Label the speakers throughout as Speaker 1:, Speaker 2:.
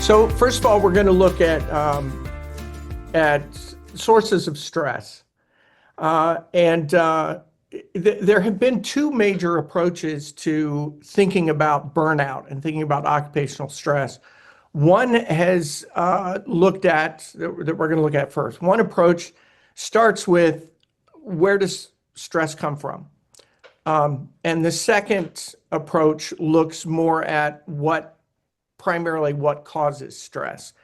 Speaker 1: So first of all, we're going to look at sources of stress. There have been two major approaches to thinking about burnout and thinking about occupational stress. One has looked at, that we're going to look at first. One approach starts with, where does stress come from? And the second approach looks more at primarily what causes stress.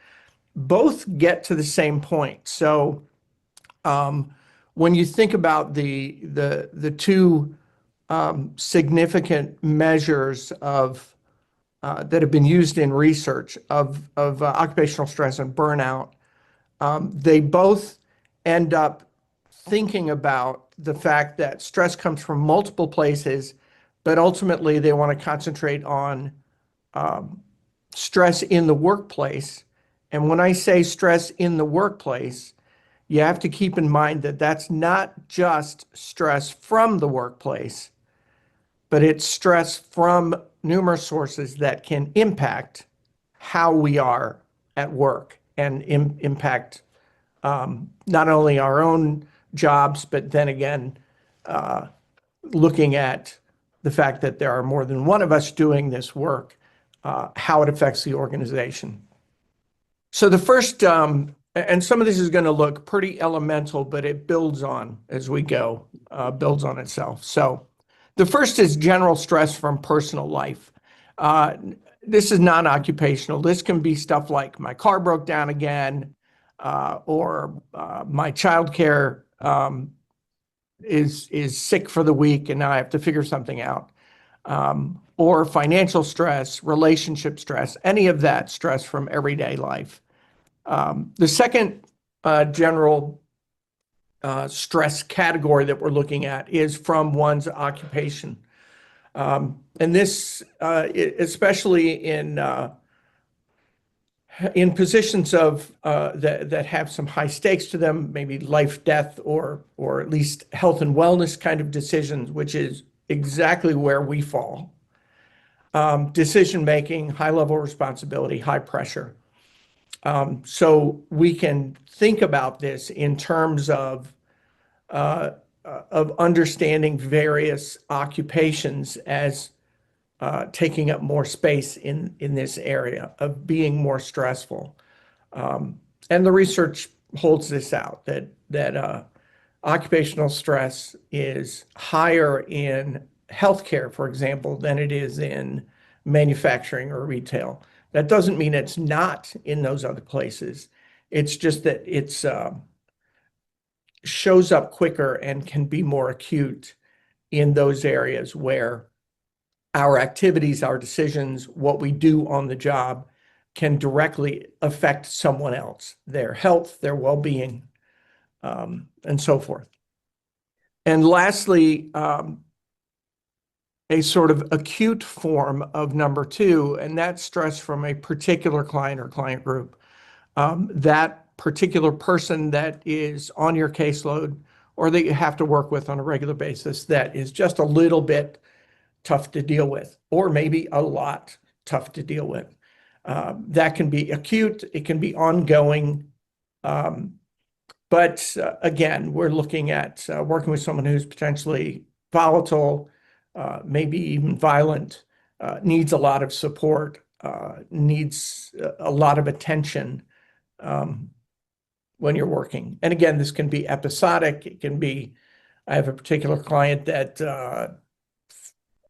Speaker 1: Both get to the same point. So when you think about the two significant measures of that have been used in research of occupational stress and burnout, they both end up thinking about the fact that stress comes from multiple places, but ultimately they want to concentrate on stress in the workplace. And when I say stress in the workplace, you have to keep in mind that that's not just stress from the workplace, but it's stress from numerous sources that can impact how we are at work and impact not only our own jobs, but then again, looking at the fact that there are more than one of us doing this work, how it affects the organization. So the first, and some of this is going to look pretty elemental, but it builds on as we go, builds on itself. So the first is general stress from personal life. This is non-occupational. This can be stuff like my car broke down again, or my childcare is sick for the week and now I have to figure something out. Or financial stress, relationship stress, any of that stress from everyday life. The second general stress category that we're looking at is from one's occupation. And this, especially in positions of that have some high stakes to them, maybe life, death, or at least health and wellness kind of decisions, which is exactly where we fall. Decision making, high level responsibility, high pressure. So we can think about this in terms of understanding various occupations as taking up more space in this area of being more stressful. And the research holds this out, that occupational stress is higher in healthcare, for example, than it is in manufacturing or retail. That doesn't mean it's not in those other places. It's just that it's shows up quicker and can be more acute in those areas where our activities, our decisions, what we do on the job can directly affect someone else, their health, their well-being, and so forth. And lastly, a sort of acute form of number two, and that's stress from a particular client or client group. That particular person that is on your caseload or that you have to work with on a regular basis that is just a little bit tough to deal with, or maybe a lot tough to deal with. That can be acute, it can be ongoing. But again, we're looking at working with someone who's potentially volatile, maybe even violent, needs a lot of support, needs a lot of attention when you're working. And again, this can be episodic. It can be, I have a particular client that,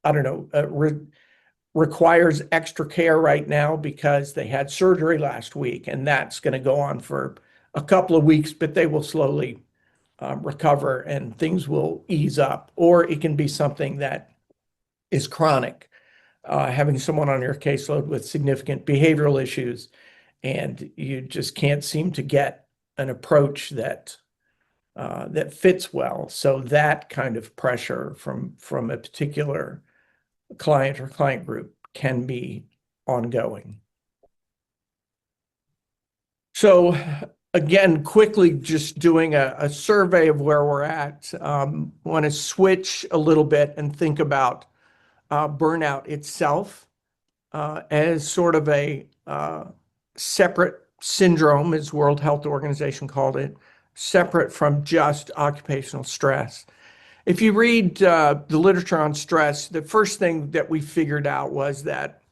Speaker 1: I don't know, requires extra care right now because they had surgery last week, and that's going to go on for a couple of weeks, but they will slowly recover and things will ease up. Or it can be something that is chronic, having someone on your caseload with significant behavioral issues, and you just can't seem to get an approach that fits well. So that kind of pressure from a particular client or client group can be ongoing. So again, quickly just doing a survey of where we're at. Want to switch a little bit and think about burnout itself as sort of a separate syndrome, as World Health Organization called it, separate from just occupational stress. If you read the literature on stress, the first thing that we figured out was that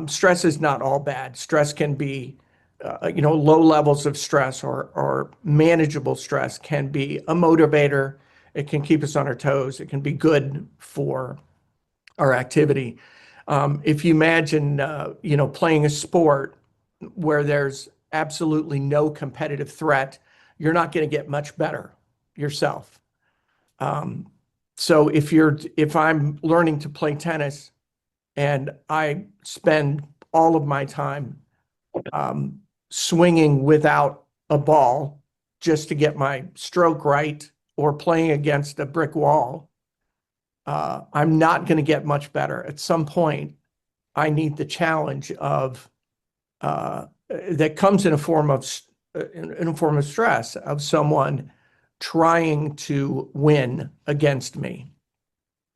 Speaker 1: stress is not all bad. Stress can be, low levels of stress or manageable stress can be a motivator. It can keep us on our toes. It can be good for our activity. If you imagine, playing a sport where there's absolutely no competitive threat, you're not going to get much better yourself. So if I'm learning to play tennis and I spend all of my time swinging without a ball just to get my stroke right or playing against a brick wall, I'm not going to get much better. At some point, I need the challenge of that comes in a form of stress of someone trying to win against me,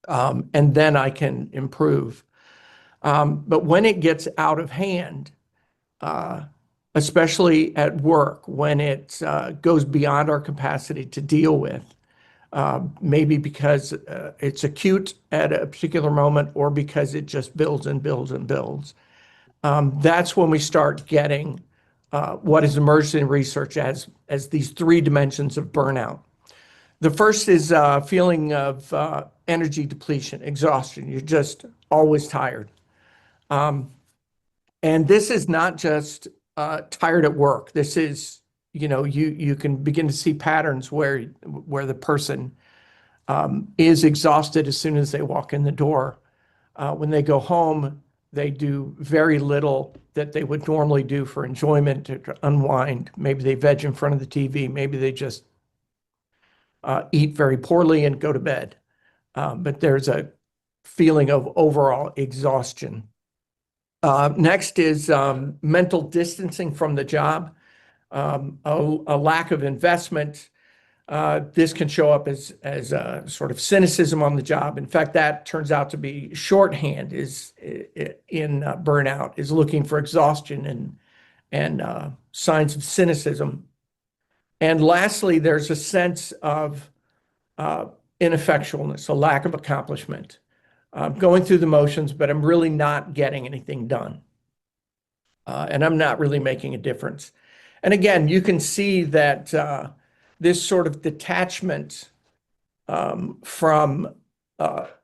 Speaker 1: and then I can improve. But when it gets out of hand, especially at work, when it goes beyond our capacity to deal with, maybe because it's acute at a particular moment or because it just builds and builds and builds. That's when we start getting what has emerged in research as these three dimensions of burnout. The first is a feeling of energy depletion, exhaustion. You're just always tired. And this is not just tired at work. This is, you can begin to see patterns where the person is exhausted as soon as they walk in the door. When they go home, they do very little that they would normally do for enjoyment, to unwind. Maybe they veg in front of the TV. Maybe they just eat very poorly and go to bed. But there's a feeling of overall exhaustion. Next is mental distancing from the job, a lack of investment. This can show up as a sort of cynicism on the job. In fact, that turns out to be shorthand in burnout, is looking for exhaustion and signs of cynicism. And lastly, there's a sense of ineffectualness, a lack of accomplishment. Going through the motions, but I'm really not getting anything done. And I'm not really making a difference. And again, you can see that this sort of detachment from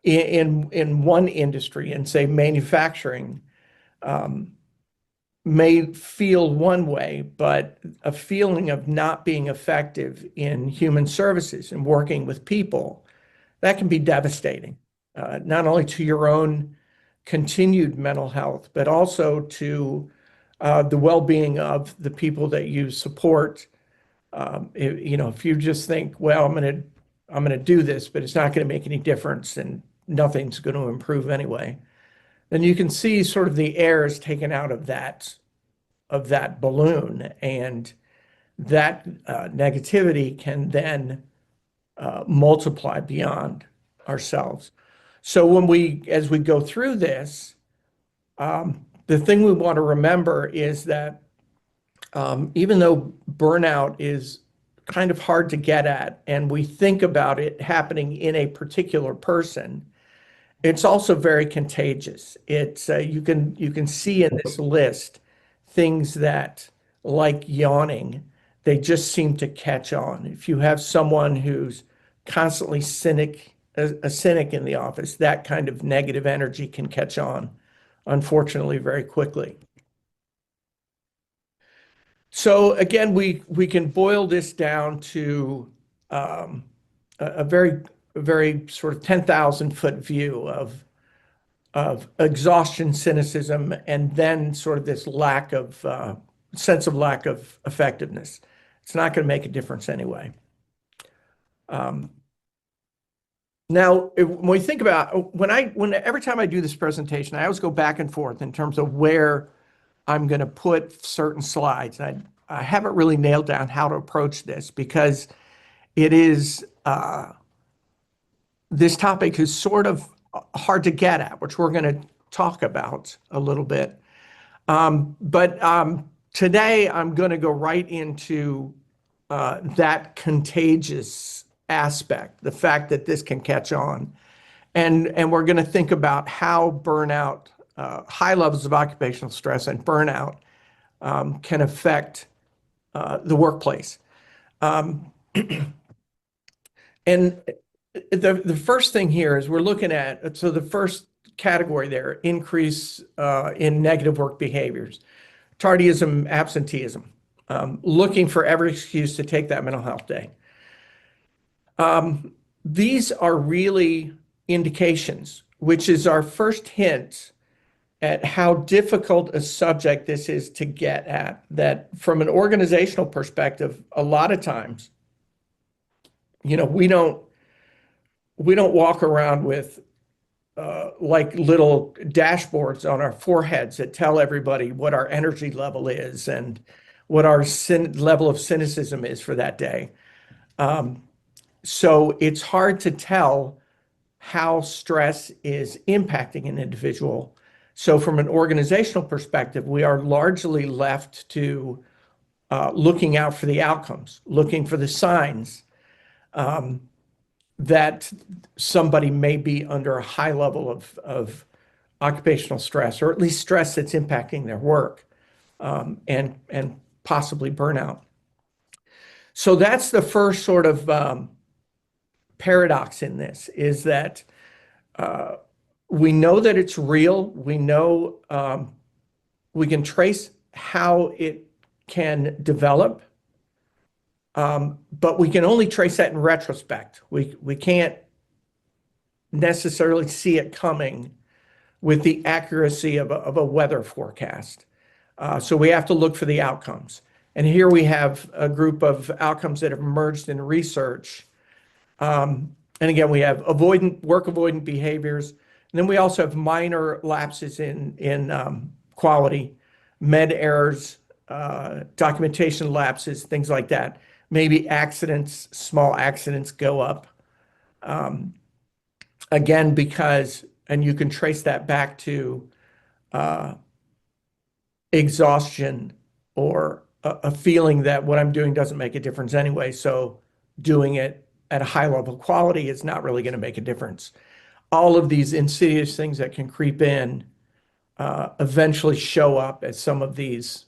Speaker 1: in one industry, and say manufacturing, may feel one way, but a feeling of not being effective in human services and working with people, that can be devastating, not only to your own continued mental health, but also to the well-being of the people that you support. If you just think, well, I'm gonna do this, but it's not going to make any difference and nothing's going to improve anyway, then you can see sort of the air is taken out of that balloon, and that negativity can then multiply beyond ourselves. So as we go through this, the thing we want to remember is that even though burnout is kind of hard to get at, and we think about it happening in a particular person, it's also very contagious. It's you can see in this list things that, like yawning, they just seem to catch on. If you have someone who's constantly a cynic in the office, that kind of negative energy can catch on, unfortunately, very quickly. So again, we can boil this down to a very sort of 10,000-foot view of exhaustion, cynicism, and then sort of this sense of lack of effectiveness. It's not going to make a difference anyway. Now, when we think about every time I do this presentation, I always go back and forth in terms of where I'm going to put certain slides. I haven't really nailed down how to approach this, because it is this topic is sort of hard to get at, which we're going to talk about a little bit. But today I'm going to go right into that contagious aspect, the fact that this can catch on. And we're going to think about how burnout, high levels of occupational stress and burnout can affect the workplace. And the first thing here is we're looking at, so the first category there, increase in negative work behaviors, tardism, absenteeism, looking for every excuse to take that mental health day. These are really indications, which is our first hint at how difficult a subject this is to get at. That from an organizational perspective, a lot of times, we don't walk around with like little dashboards on our foreheads that tell everybody what our energy level is and what our level of cynicism is for that day. So it's hard to tell how stress is impacting an individual. So from an organizational perspective, we are largely left to looking out for the outcomes, looking for the signs that somebody may be under a high level of occupational stress, or at least stress that's impacting their work, and possibly burnout. So that's the first sort of paradox in this, is that we know that it's real. We know we can trace how it can develop, but we can only trace that in retrospect. We can't necessarily see it coming with the accuracy of a weather forecast. So we have to look for the outcomes. And here we have a group of outcomes that have emerged in research. And again, we have work avoidant behaviors. And then we also have minor lapses in quality, med errors, documentation lapses, things like that. Maybe accidents, small accidents go up. Again, because, and you can trace that back to exhaustion, or a feeling that what I'm doing doesn't make a difference anyway. So doing it at a high level of quality is not really going to make a difference. All of these insidious things that can creep in eventually show up as some of these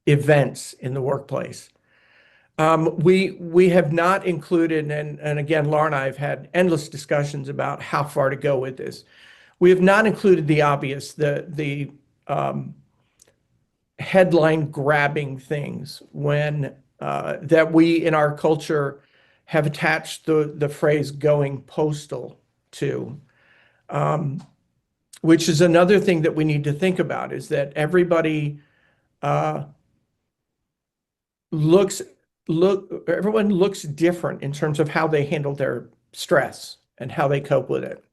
Speaker 1: events in the workplace. We have not included, and again, Laura and I have had endless discussions about how far to go with this. We have not included the obvious, the headline grabbing things when that we in our culture have attached the phrase "going postal" to, which is another thing that we need to think about, is that everybody everyone looks different in terms of how they handle their stress and how they cope with it.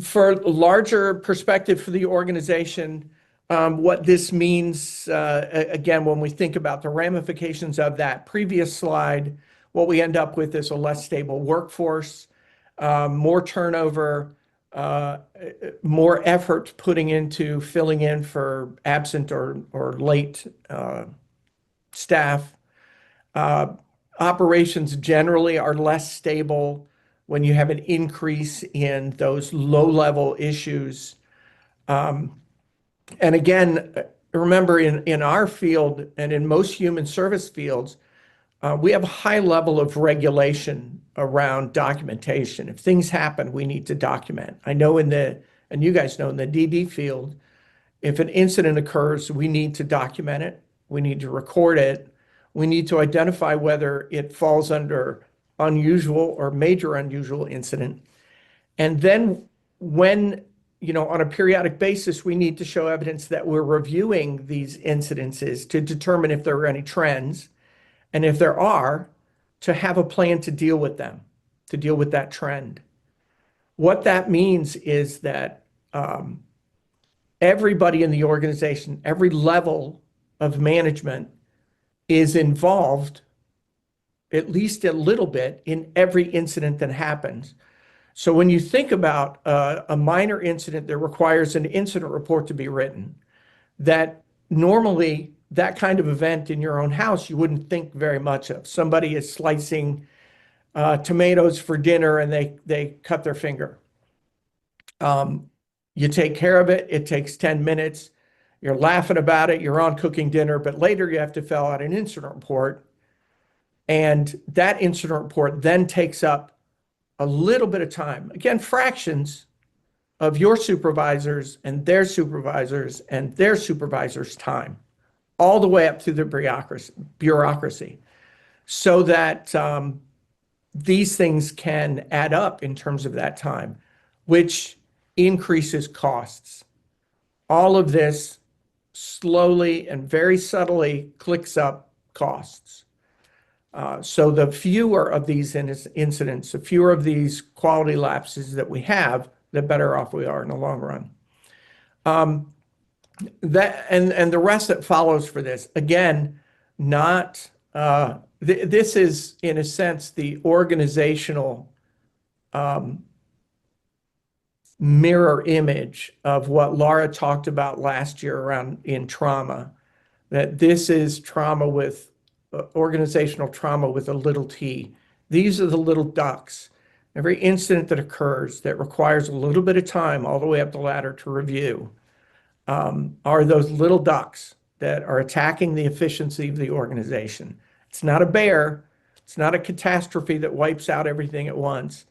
Speaker 1: For a larger perspective for the organization, what this means, again, when we think about the ramifications of that previous slide, what we end up with is a less stable workforce, more turnover, more effort putting into filling in for absent or late staff. Operations generally are less stable when you have an increase in those low-level issues. And again, remember, in our field and in most human service fields, we have a high level of regulation around documentation. If things happen, we need to document. I know and you guys know, in the DD field, if an incident occurs, we need to document it. We need to record it. We need to identify whether it falls under unusual or major unusual incident. And then when, on a periodic basis, we need to show evidence that we're reviewing these incidences to determine if there are any trends. And if there are, to have a plan to deal with them, to deal with that trend. What that means is that everybody in the organization, every level of management, is involved at least a little bit in every incident that happens. So when you think about a minor incident that requires an incident report to be written, that normally that kind of event in your own house, you wouldn't think very much of. Somebody is slicing tomatoes for dinner and they cut their finger. You take care of it. It takes 10 minutes. You're laughing about it. You're on cooking dinner, but later you have to fill out an incident report. And that incident report then takes up a little bit of time. Again, fractions of your supervisors and their supervisors and their supervisors' time, all the way up through the bureaucracy, so that these things can add up in terms of that time, which increases costs. All of this slowly and very subtly clicks up costs. So the fewer of these incidents, the fewer of these quality lapses that we have, the better off we are in the long run. That and the rest that follows for this, again, not this is in a sense the organizational mirror image of what Laura talked about last year around in trauma, that this is trauma with organizational trauma with a little t. These are the little ducks. Every incident that occurs that requires a little bit of time all the way up the ladder to review are those little ducks that are attacking the efficiency of the organization. It's not a bear. It's not a catastrophe that wipes out everything at once.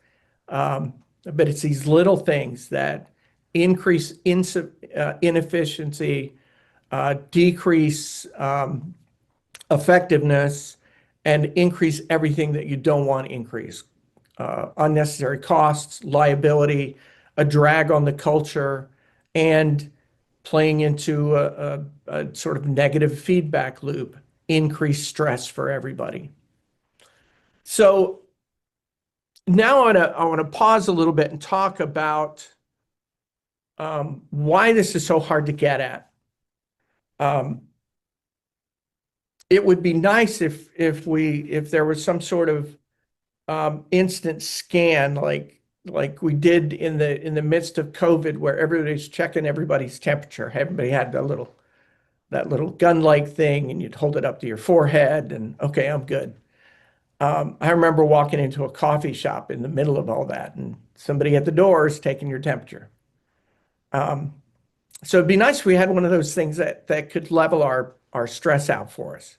Speaker 1: But it's these little things that increase inefficiency, decrease effectiveness, and increase everything that you don't want to increase. Unnecessary costs, liability, a drag on the culture, and playing into a sort of negative feedback loop, increased stress for everybody. So now I want to pause a little bit and talk about why this is so hard to get at. It would be nice if there was some sort of instant scan like we did in the midst of COVID, where everybody's checking everybody's temperature. Everybody had that little gun-like thing, and you'd hold it up to your forehead, and okay, I'm good. I remember walking into a coffee shop in the middle of all that, and somebody at the door is taking your temperature. So it'd be nice if we had one of those things that could level our stress out for us.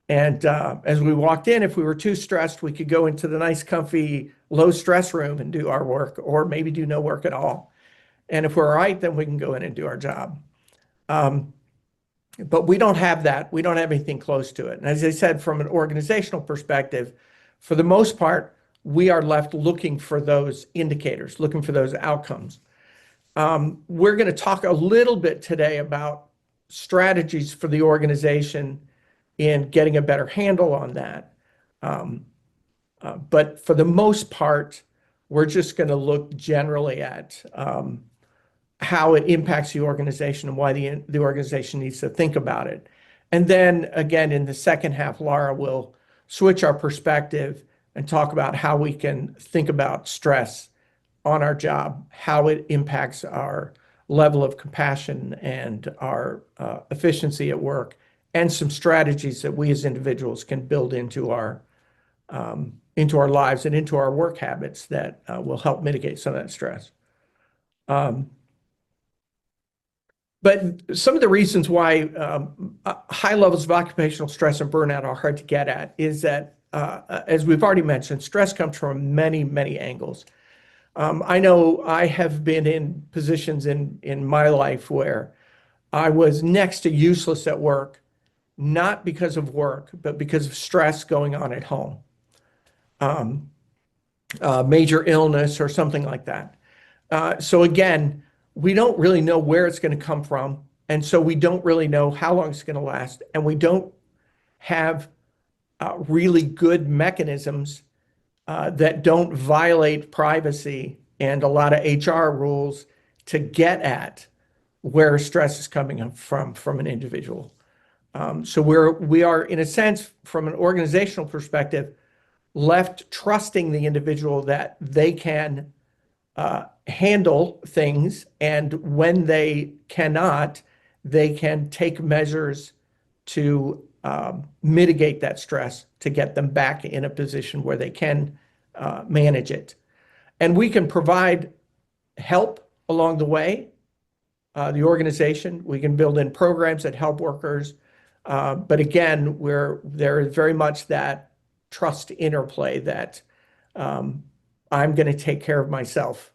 Speaker 1: And as we walked in, if we were too stressed, we could go into the nice, comfy, low stress room and do our work, or maybe do no work at all. And if we're all right, then we can go in and do our job. But we don't have that. We don't have anything close to it. And as I said, from an organizational perspective, for the most part, we are left looking for those indicators, looking for those outcomes. We're going to talk a little bit today about strategies for the organization in getting a better handle on that. But for the most part, we're just going to look generally at how it impacts the organization and why the organization needs to think about it. And then again, in the second half, Laura will switch our perspective and talk about how we can think about stress on our job, how it impacts our level of compassion and our efficiency at work, and some strategies that we as individuals can build into our lives and into our work habits that will help mitigate some of that stress. But some of the reasons why high levels of occupational stress and burnout are hard to get at is that, as we've already mentioned, stress comes from many, many angles. I know I have been in positions in my life where I was next to useless at work, not because of work, but because of stress going on at home, major illness or something like that. So again, we don't really know where it's going to come from. And so we don't really know how long it's going to last. And we don't have really good mechanisms that don't violate privacy and a lot of HR rules to get at where stress is coming from an individual. So we are, in a sense, from an organizational perspective, left trusting the individual that they can handle things, and when they cannot, they can take measures to mitigate that stress to get them back in a position where they can manage it. And we can provide help along the way. The organization, we can build in programs that help workers. But again, there is very much that trust interplay that I'm going to take care of myself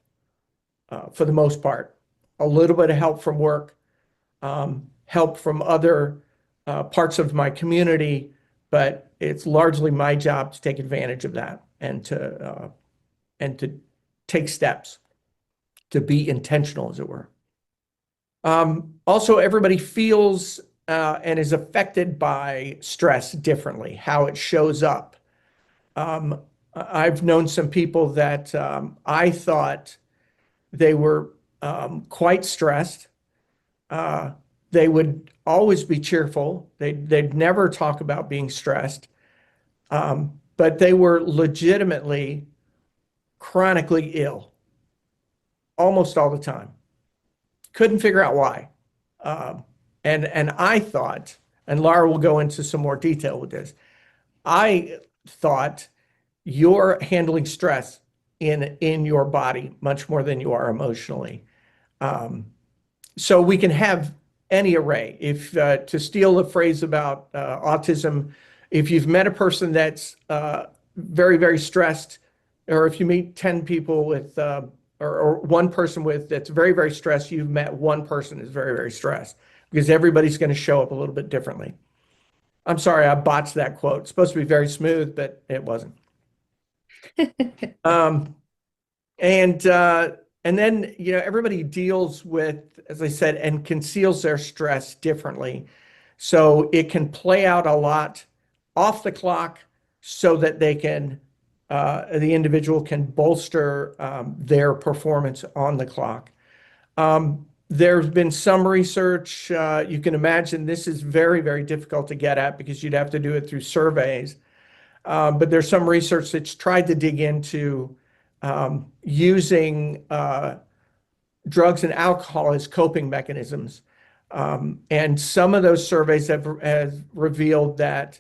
Speaker 1: for the most part. A little bit of help from work, help from other parts of my community, but it's largely my job to take advantage of that and to take steps to be intentional, as it were. Also, everybody feels and is affected by stress differently, how it shows up. I've known some people that I thought they were quite stressed. They would always be cheerful. They'd never talk about being stressed, but they were legitimately chronically ill almost all the time. Couldn't figure out why. And I thought, and Laura will go into some more detail with this, I thought you're handling stress in your body much more than you are emotionally. So we can have any array. If to steal a phrase about autism, if you've met a person that's very, very stressed, or if you meet 10 people with or one person with that's very, very stressed, you've met one person who's very, very stressed, because everybody's going to show up a little bit differently. I'm sorry, I botched that quote. It's supposed to be very smooth, but it wasn't. And then, everybody deals with, as I said, and conceals their stress differently. So it can play out a lot off the clock so that they can, the individual can bolster their performance on the clock. There's been some research, you can imagine this is very, very difficult to get at because you'd have to do it through surveys. But there's some research that's tried to dig into using drugs and alcohol as coping mechanisms. And some of those surveys have revealed that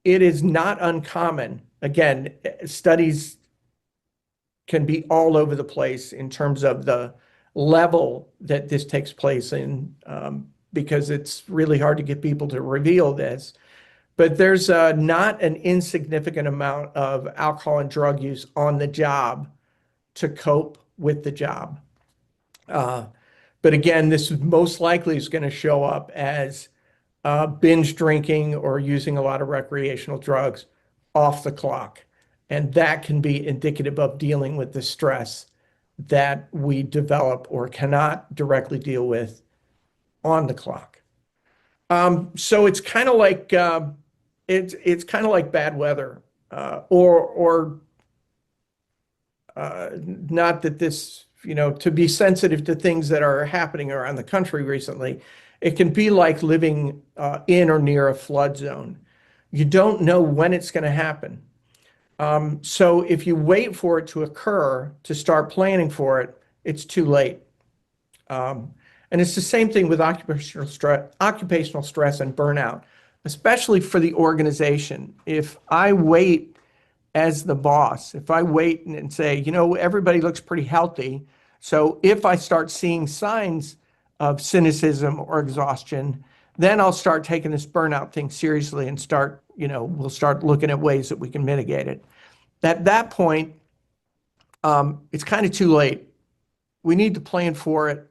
Speaker 1: it is not uncommon. Again, studies can be all over the place in terms of the level that this takes place in, because it's really hard to get people to reveal this. But there's not an insignificant amount of alcohol and drug use on the job to cope with the job. But again, this most likely is going to show up as binge drinking or using a lot of recreational drugs off the clock. And that can be indicative of dealing with the stress that we develop or cannot directly deal with on the clock. So it's kind of like it's kind of like bad weather, or not that this, to be sensitive to things that are happening around the country recently. It can be like living in or near a flood zone. You don't know when it's going to happen. So if you wait for it to occur to start planning for it, it's too late. And it's the same thing with occupational stress and burnout, especially for the organization. If I wait as the boss, if I wait and say, everybody looks pretty healthy, so if I start seeing signs of cynicism or exhaustion, then I'll start taking this burnout thing seriously and we'll start looking at ways that we can mitigate it. At that point, it's kind of too late. We need to plan for it,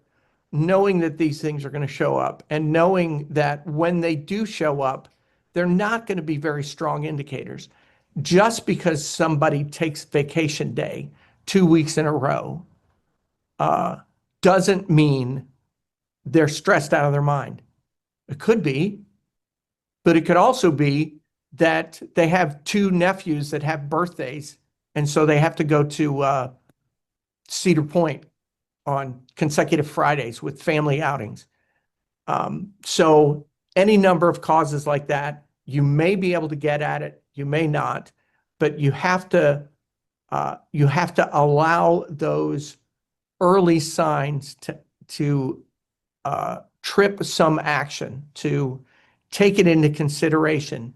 Speaker 1: knowing that these things are going to show up and knowing that when they do show up, they're not going to be very strong indicators. Just because somebody takes vacation day 2 weeks in a row doesn't mean they're stressed out of their mind. It could be, but it could also be that they have 2 nephews that have birthdays, and so they have to go to Cedar Point on consecutive Fridays with family outings. So any number of causes like that, you may be able to get at it, you may not, but you have to allow those early signs to trip some action, to take it into consideration,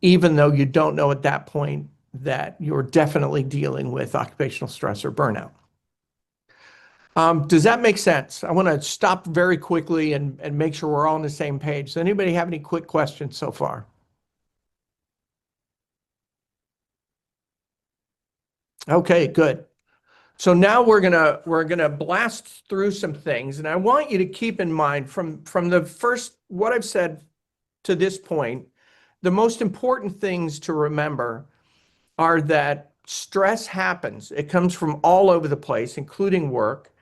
Speaker 1: even though you don't know at that point that you're definitely dealing with occupational stress or burnout. Does that make sense? I want to stop very quickly and make sure we're all on the same page. Does anybody have any quick questions so far? Okay, good. So now we're gonna blast through some things, and I want you to keep in mind from the first what I've said to this point, the most important things to remember are that stress happens. It comes from all over the place, including work,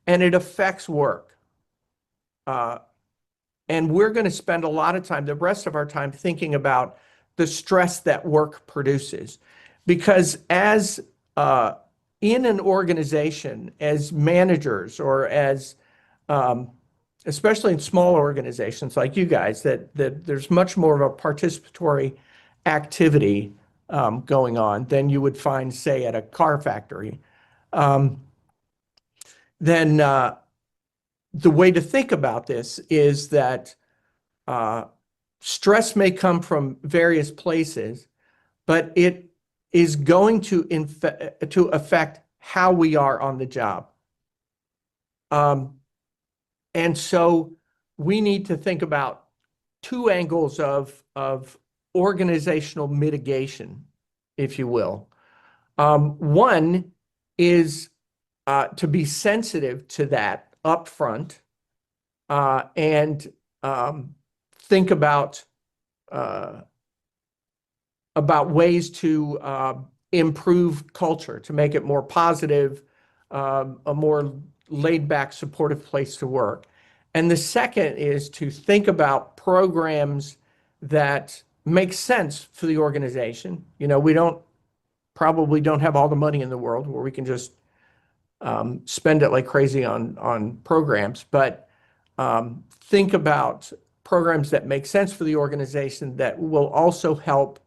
Speaker 1: and it affects work. Uh, and we're going to spend a lot of time, the rest of our time, thinking about the stress that work produces. Because as in an organization, as managers or as um, especially in small organizations like you guys, that there's much more of a participatory activity going on than you would find, say, at a car factory. Um, then the way to think about this is that uh, stress may come from various places, but it is going to affect how we are on the job. Um, and so we need to think about two angles of organizational mitigation, if you will. One is to be sensitive to that upfront and think uh, about ways to improve culture, to make it more positive, a more laid back, supportive place to work. And the second is to think about programs that make sense for the organization. You know, we probably don't have all the money in the world where we can just spend it like crazy on programs, but think about programs that make sense for the organization that will also help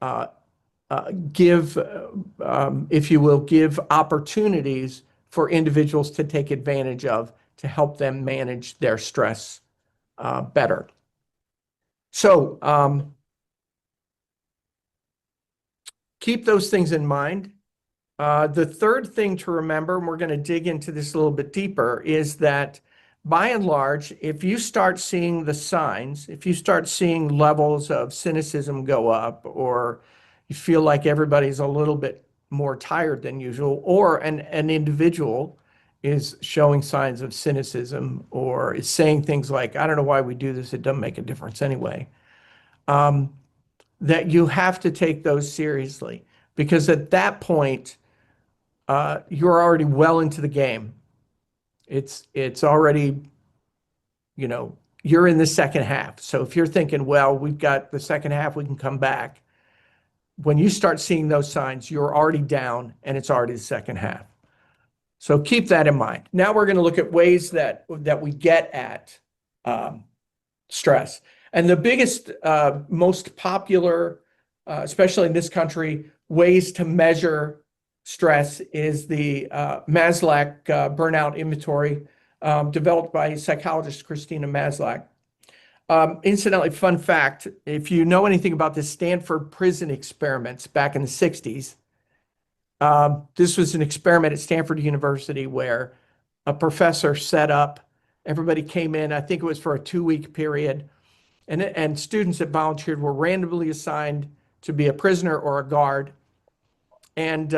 Speaker 1: uh, give, if you will, give opportunities for individuals to take advantage of to help them manage their stress better. So keep those things in mind. The third thing to remember, and we're going to dig into this a little bit deeper, is that by and large, if you start seeing the signs, if you start seeing levels of cynicism go up, or you feel like everybody's a little bit more tired than usual, or an individual is showing signs of cynicism or is saying things like, I don't know why we do this, it doesn't make a difference anyway, that you have to take those seriously. Because at that point, you're already well into the game. It's already, you know, you're in the second half. So if you're thinking, well, we've got the second half, we can come back. When you start seeing those signs, you're already down and it's already the second half. So keep that in mind. Now we're going to look at ways that we get at um, stress. And the biggest, most popular, especially in this country, ways to measure stress is the Maslach Burnout Inventory developed by psychologist Christina Maslach. Incidentally, fun fact, if you know anything about the Stanford prison experiments back in the 60s, this was an experiment at Stanford University where a professor set up, everybody came in, I think it was for a 2-week period, and students that volunteered were randomly assigned to be a prisoner or a guard. And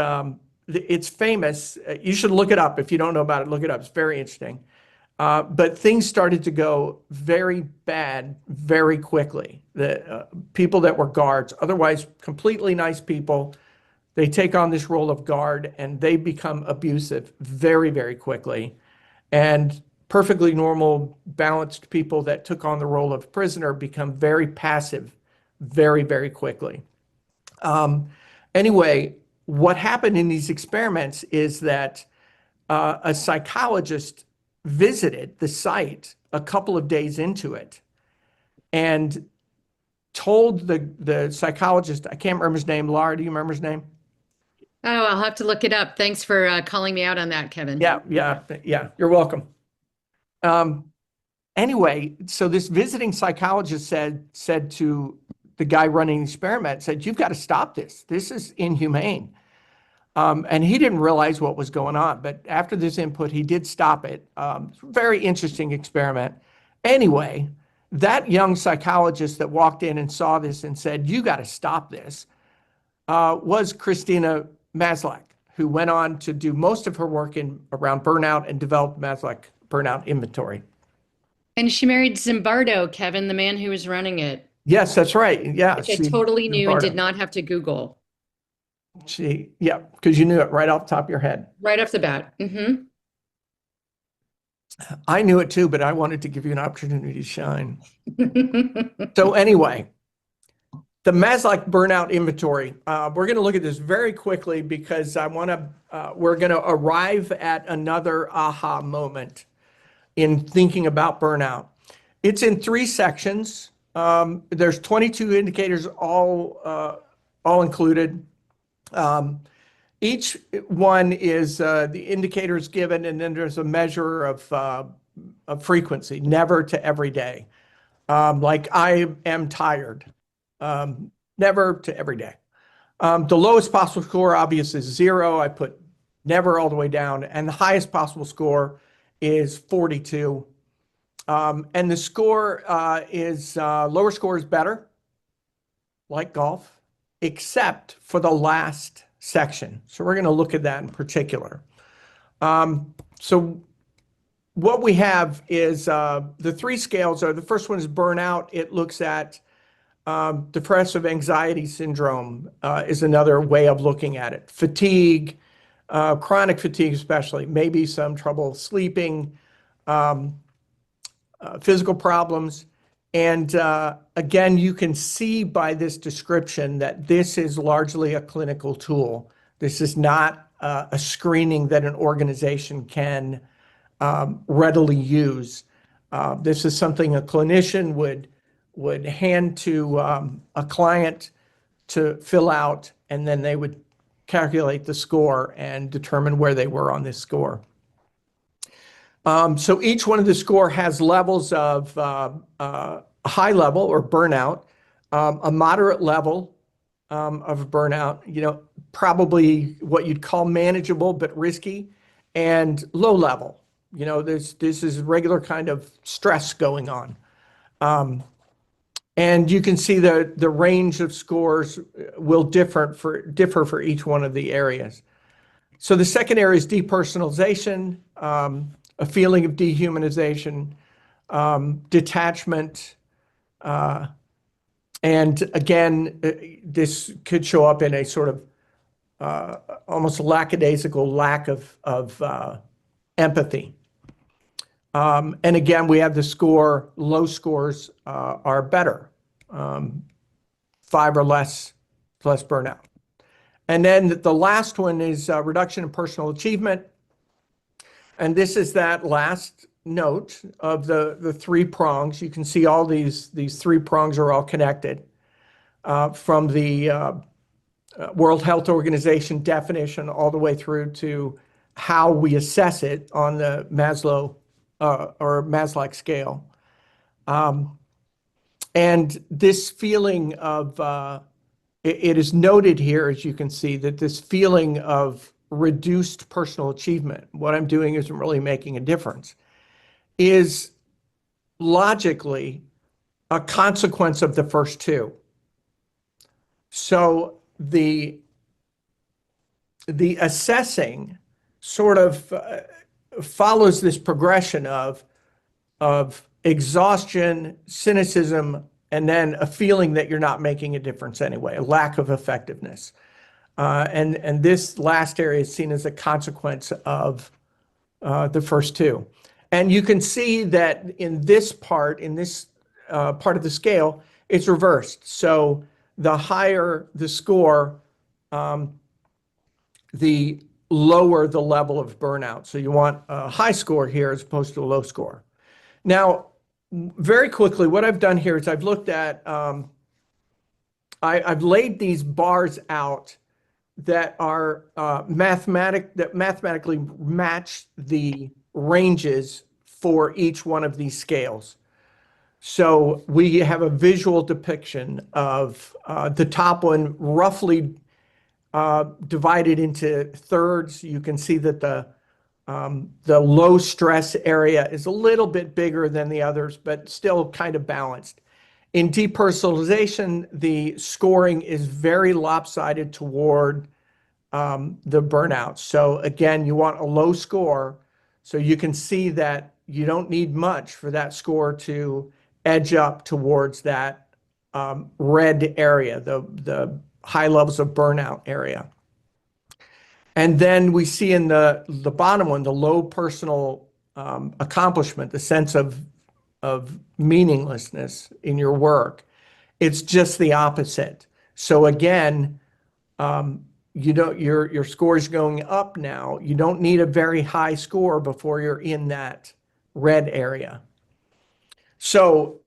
Speaker 1: it's famous. You should look it up. If you don't know about it, look it up. It's very interesting. But things started to go very bad very quickly. The people that were guards, otherwise completely nice people, they take on this role of guard and they become abusive very, very quickly. And perfectly normal, balanced people that took on the role of prisoner become very passive very, very quickly. Anyway, what happened in these experiments is that a psychologist visited the site a couple of days into it and told the psychologist, I can't remember his name, Laura, do you remember his name?
Speaker 2: Oh, I'll have to look it up. Thanks for calling me out on that, Kevin.
Speaker 1: Yeah, yeah, yeah. You're welcome. Um, anyway, so this visiting psychologist said to the guy running the experiment, said, "You've got to stop this. This is inhumane." And he didn't realize what was going on. But after this input, he did stop it. Very interesting experiment. Anyway, that young psychologist that walked in and saw this and said, "You got to stop this," was Christina Maslach, who went on to do most of her work in around burnout and developed Maslach burnout inventory.
Speaker 2: And she married Zimbardo, Kevin, the man who was running it,
Speaker 1: Yes, that's right. Yeah,
Speaker 2: which I
Speaker 1: see,
Speaker 2: totally knew and did
Speaker 1: Bardo.
Speaker 2: not have to Google
Speaker 1: Yeah, because you knew it right off the top of your head.
Speaker 2: right off the bat.
Speaker 1: I knew it too, but I wanted to give you an opportunity to shine. So anyway, the Maslach burnout inventory. We're going to look at this very quickly because we're going to arrive at another aha moment in thinking about burnout. It's in three sections. There's 22 indicators, all included. Each one is the indicators given, and then there's a measure of frequency, never to every day. Like I am tired, never to every day. The lowest possible score, obviously, is 0. I put never all the way down, and the highest possible score is 42. And the score is lower score is better, like golf, except for the last section. So we're going to look at that in particular. So what we have is the three scales are, the first one is burnout. It looks at depressive anxiety syndrome is another way of looking at it. Fatigue, chronic fatigue especially, maybe some trouble sleeping, physical problems. And again, you can see by this description that this is largely a clinical tool. This is not a screening that an organization can readily use. This is something a clinician would hand to a client to fill out, and then they would calculate the score and determine where they were on this score. So each one of the score has levels of a high level or burnout, a moderate level of burnout, probably what you'd call manageable but risky, and low level. This is regular kind of stress going on. And you can see the range of scores will differ for each one of the areas. So the second area is depersonalization, a feeling of dehumanization, detachment, and again, this could show up in a sort of almost lackadaisical lack of empathy. And again, we have the score, low scores are better, 5 or less burnout. And then the last one is reduction in personal achievement. And this is that last note of the three prongs. You can see all these three prongs are all connected from the World Health Organization definition all the way through to how we assess it on the Maslow or Maslach scale. And this feeling of, it is noted here, as you can see, that this feeling of reduced personal achievement, what I'm doing isn't really making a difference, is logically a consequence of the first two. So the assessing sort of follows this progression of exhaustion, cynicism, and then a feeling that you're not making a difference anyway, a lack of effectiveness. And this last area is seen as a consequence of the first two. And you can see that in this part of the scale, it's reversed. So the higher the score, the lower the level of burnout. So you want a high score here as opposed to a low score. Now, very quickly, what I've done here is I've looked at, I've laid these bars out that are that mathematically match the ranges for each one of these scales. So we have a visual depiction of the top one roughly divided into thirds. You can see that the low stress area is a little bit bigger than the others, but still kind of balanced. In depersonalization, the scoring is very lopsided toward the burnout. So again, you want a low score, so you can see that you don't need much for that score to edge up towards that red area, the high levels of burnout area. And then we see in the bottom one, the low personal accomplishment, the sense of meaninglessness in your work. It's just the opposite. So again, your score is going up now. You don't need a very high score before you're in that red area. So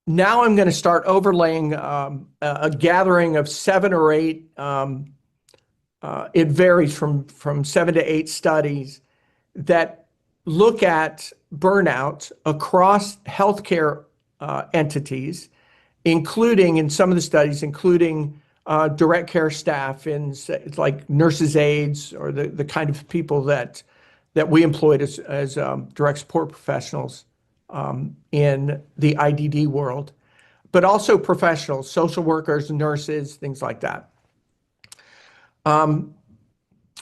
Speaker 1: now I'm going to start overlaying a gathering of 7 or 8. It varies from 7 to 8 studies that look at burnout across healthcare entities, including in some of the studies, including direct care staff in like nurses' aides or the kind of people that we employed as direct support professionals in the IDD world, but also professionals, social workers, nurses, things like that.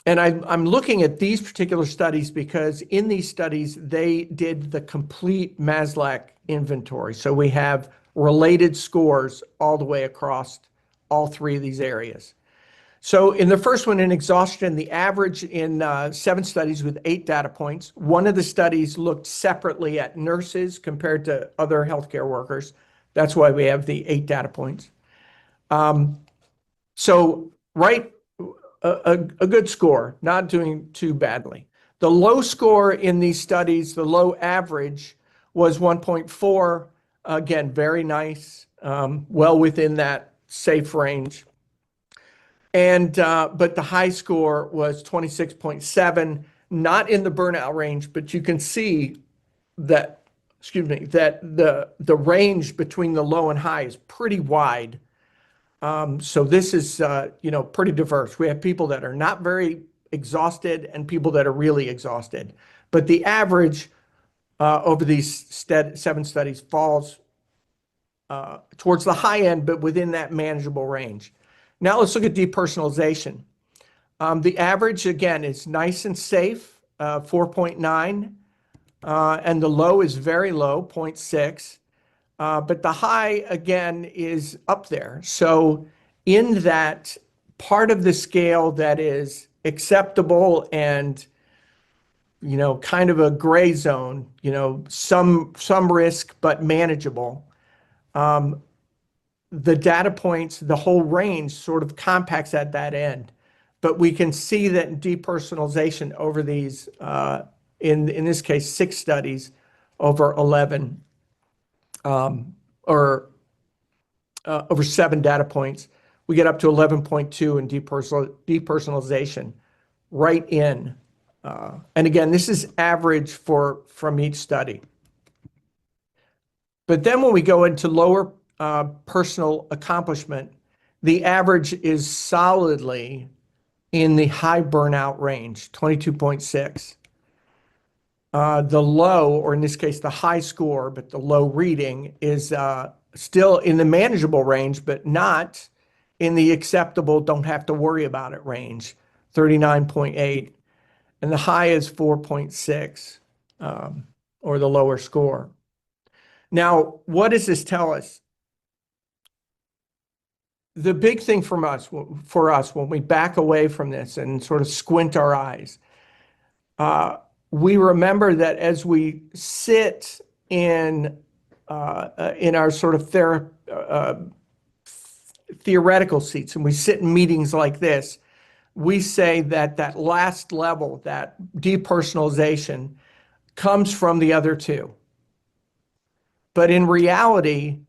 Speaker 1: And I'm looking at these particular studies because in these studies, they did the complete Maslach inventory. So we have related scores all the way across all 3 of these areas. So in the first one, in exhaustion, the average in 7 studies with 8 data points. One of the studies looked separately at nurses compared to other healthcare workers. That's why we have the 8 data points. So right, a good score, not doing too badly. The low score in these studies, the low average, was 1.4. Again, very nice, well within that safe range. And but the high score was 26.7, not in the burnout range, but you can see that, excuse me, that the range between the low and high is pretty wide. So this is, pretty diverse. We have people that are not very exhausted and people that are really exhausted. But the average over these 7 studies falls towards the high end, but within that manageable range. Now let's look at depersonalization. The average, again, is nice and safe, 4.9, and the low is very low, 0.6. But the high, again, is up there. So in that part of the scale that is acceptable and, kind of a gray zone, some risk, but manageable, the data points, the whole range sort of compacts at that end. But we can see that in depersonalization over these, in this case, 6 studies over 11, or over 7 data points, we get up to 11.2 in depersonalization right in. And again, this is average from each study. But then when we go into lower personal accomplishment, the average is solidly in the high burnout range, 22.6. The low, or in this case, the high score, but the low reading is still in the manageable range, but not in the acceptable, don't have to worry about it range, 39.8. And the high is 4.6, or the lower score. Now, what does this tell us? The big thing for us when we back away from this and sort of squint our eyes, we remember that as we sit in our sort of theoretical seats and we sit in meetings like this, we say that last level, that depersonalization, comes from the other 2. But in reality,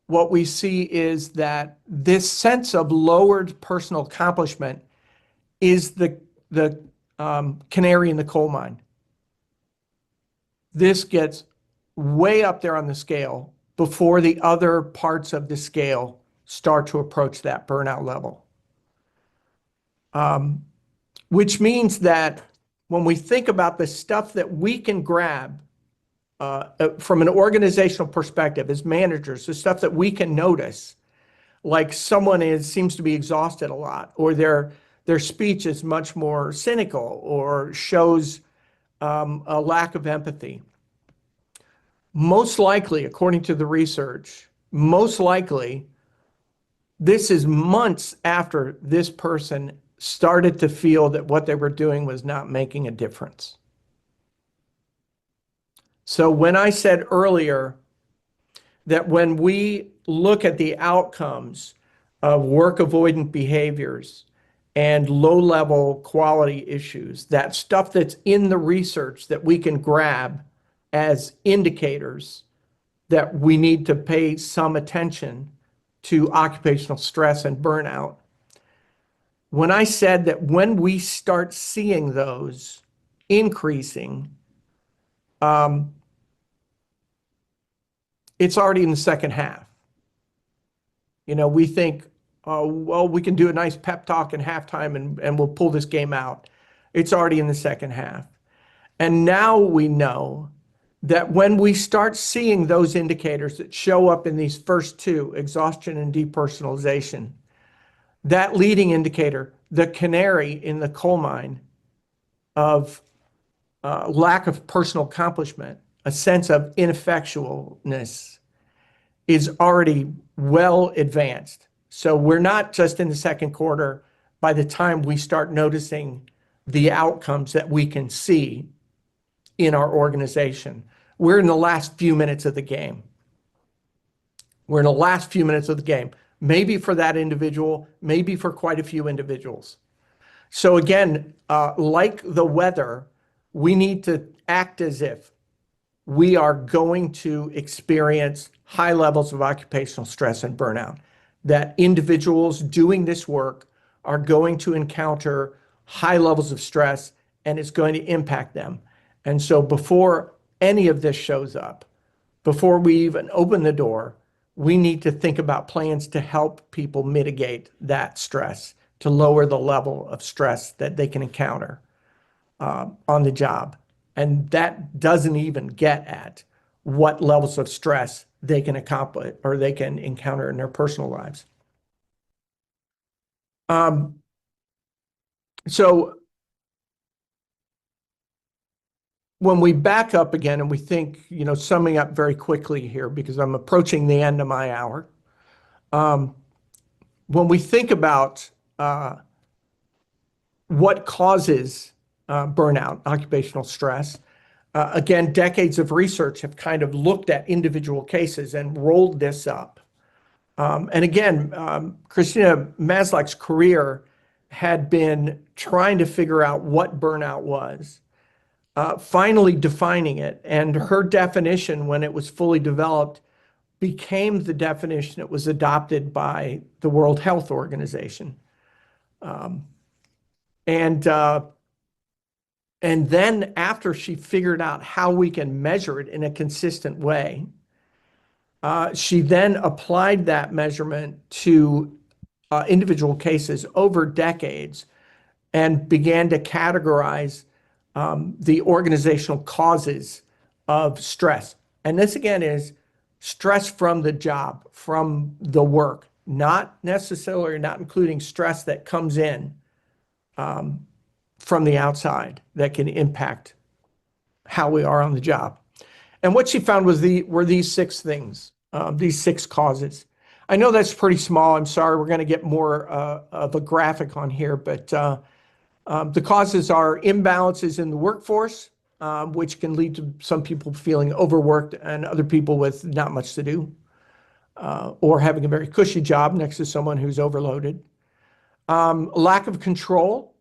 Speaker 1: what we see is that this sense of lowered personal accomplishment is the canary in the coal mine. This gets way up there on the scale before the other parts of the scale start to approach that burnout level. Which means that when we think about the stuff that we can grab from an organizational perspective as managers, the stuff that we can notice, like someone seems to be exhausted a lot, or their speech is much more cynical or shows a lack of empathy. Most likely, according to the research, most likely, this is months after this person started to feel that what they were doing was not making a difference. So when I said earlier that when we look at the outcomes of work avoidant behaviors and low-level quality issues, that stuff that's in the research that we can grab as indicators that we need to pay some attention to occupational stress and burnout. When I said that when we start seeing those increasing, it's already in the second half. We think, oh, well, we can do a nice pep talk in halftime and we'll pull this game out. It's already in the second half. And now we know that when we start seeing those indicators that show up in these first two, exhaustion and depersonalization, that leading indicator, the canary in the coal mine of lack of personal accomplishment, a sense of ineffectualness, is already well advanced. So we're not just in the second quarter by the time we start noticing the outcomes that we can see in our organization. We're in the last few minutes of the game. We're in the last few minutes of the game, maybe for that individual, maybe for quite a few individuals. So again, like the weather, we need to act as if we are going to experience high levels of occupational stress and burnout, that individuals doing this work are going to encounter high levels of stress and it's going to impact them. And so before any of this shows up, before we even open the door, we need to think about plans to help people mitigate that stress, to lower the level of stress that they can encounter on the job. And that doesn't even get at what levels of stress they can accomplish or they can encounter in their personal lives. So when we back up again and we think, summing up very quickly here because I'm approaching the end of my hour. When we think about what causes burnout, occupational stress, again, decades of research have kind of looked at individual cases and rolled this up. And again, Christina Maslach's career had been trying to figure out what burnout was, finally defining it. And her definition, when it was fully developed, became the definition that was adopted by the World Health Organization. And then after she figured out how we can measure it in a consistent way, she then applied that measurement to individual cases over decades and began to categorize the organizational causes of stress. And this again is stress from the job, from the work, not necessarily not including stress that comes in from the outside that can impact how we are on the job. And what she found were these six things, these six causes. I know that's pretty small. I'm sorry, we're going to get more of a graphic on here, but the causes are imbalances in the workforce, which can lead to some people feeling overworked and other people with not much to do, or having a very cushy job next to someone who's overloaded. Lack of control.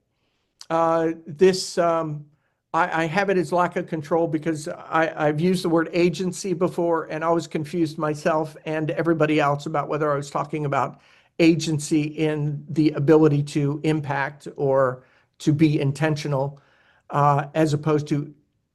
Speaker 1: I have it as lack of control because I've used the word agency before and always confused myself and everybody else about whether I was talking about agency in the ability to impact or to be intentional as opposed to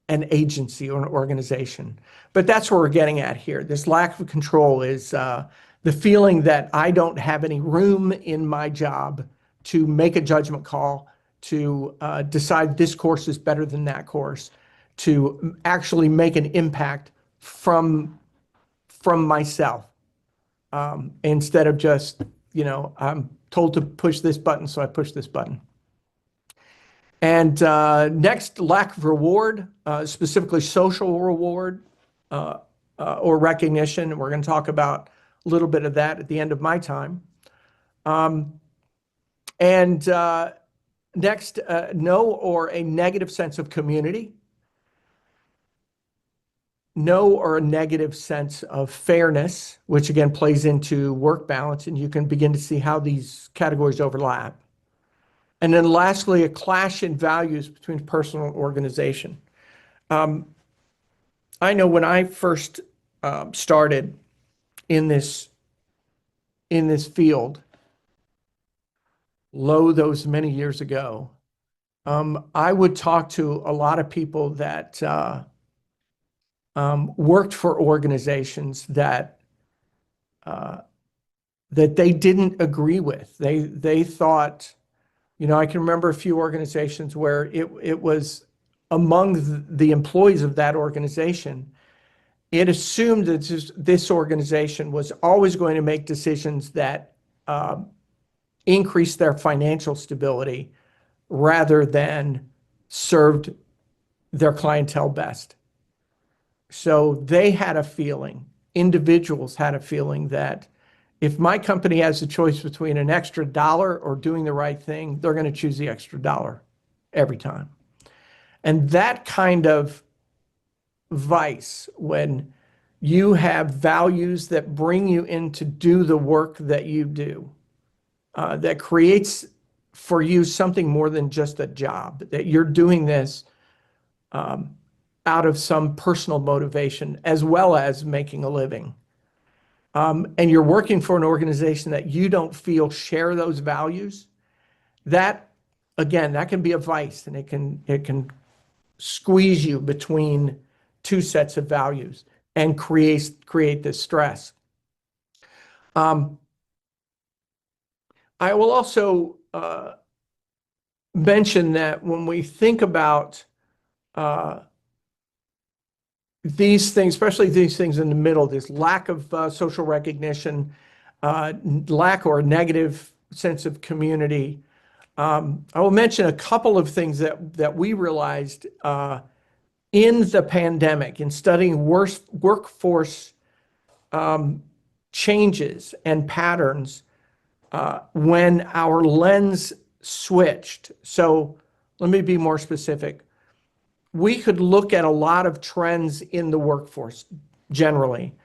Speaker 1: an agency or an organization. But that's what we're getting at here. This lack of control is the feeling that I don't have any room in my job to make a judgment call, to decide this course is better than that course, to actually make an impact from myself, instead of just, I'm told to push this button, so I push this button. And next, lack of reward, specifically social reward or recognition. We're going to talk about a little bit of that at the end of my time. And next, no or a negative sense of community. No or a negative sense of fairness, which again plays into work balance, and you can begin to see how these categories overlap. And then lastly, a clash in values between personal and organization. I know when I first started in this field, those many years ago, I would talk to a lot of people that worked for organizations that they didn't agree with. They thought, I can remember a few organizations where it was among the employees of that organization, it assumed that this organization was always going to make decisions that increased their financial stability rather than served their clientele best. So they had a feeling, individuals had a feeling that if my company has a choice between an extra dollar or doing the right thing, they're going to choose the extra dollar every time. And that kind of vice, when you have values that bring you in to do the work that you do, that creates for you something more than just a job, that you're doing this out of some personal motivation as well as making a living. And you're working for an organization that you don't feel share those values, that, again, that can be a vice, and it can squeeze you between two sets of values and create this stress. I will also mention that when we think about these things, especially these things in the middle, this lack of social recognition, lack or negative sense of community, I will mention a couple of things that we realized in the pandemic, in studying workforce changes and patterns when our lens switched. So let me be more specific. We could look at a lot of trends in the workforce generally,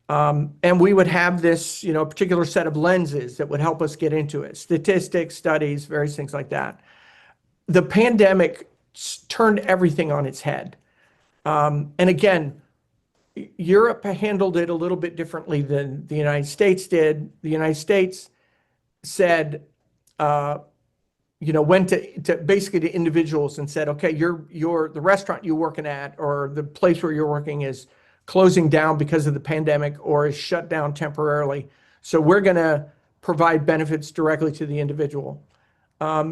Speaker 1: and we would have this, particular set of lenses that would help us get into it. Statistics, studies, various things like that. The pandemic turned everything on its head. And again, Europe handled it a little bit differently than the United States did. The United States said, went to basically to individuals and said, okay, the restaurant you're working at or the place where you're working is closing down because of the pandemic or is shut down temporarily. So we're going to provide benefits directly to the individual.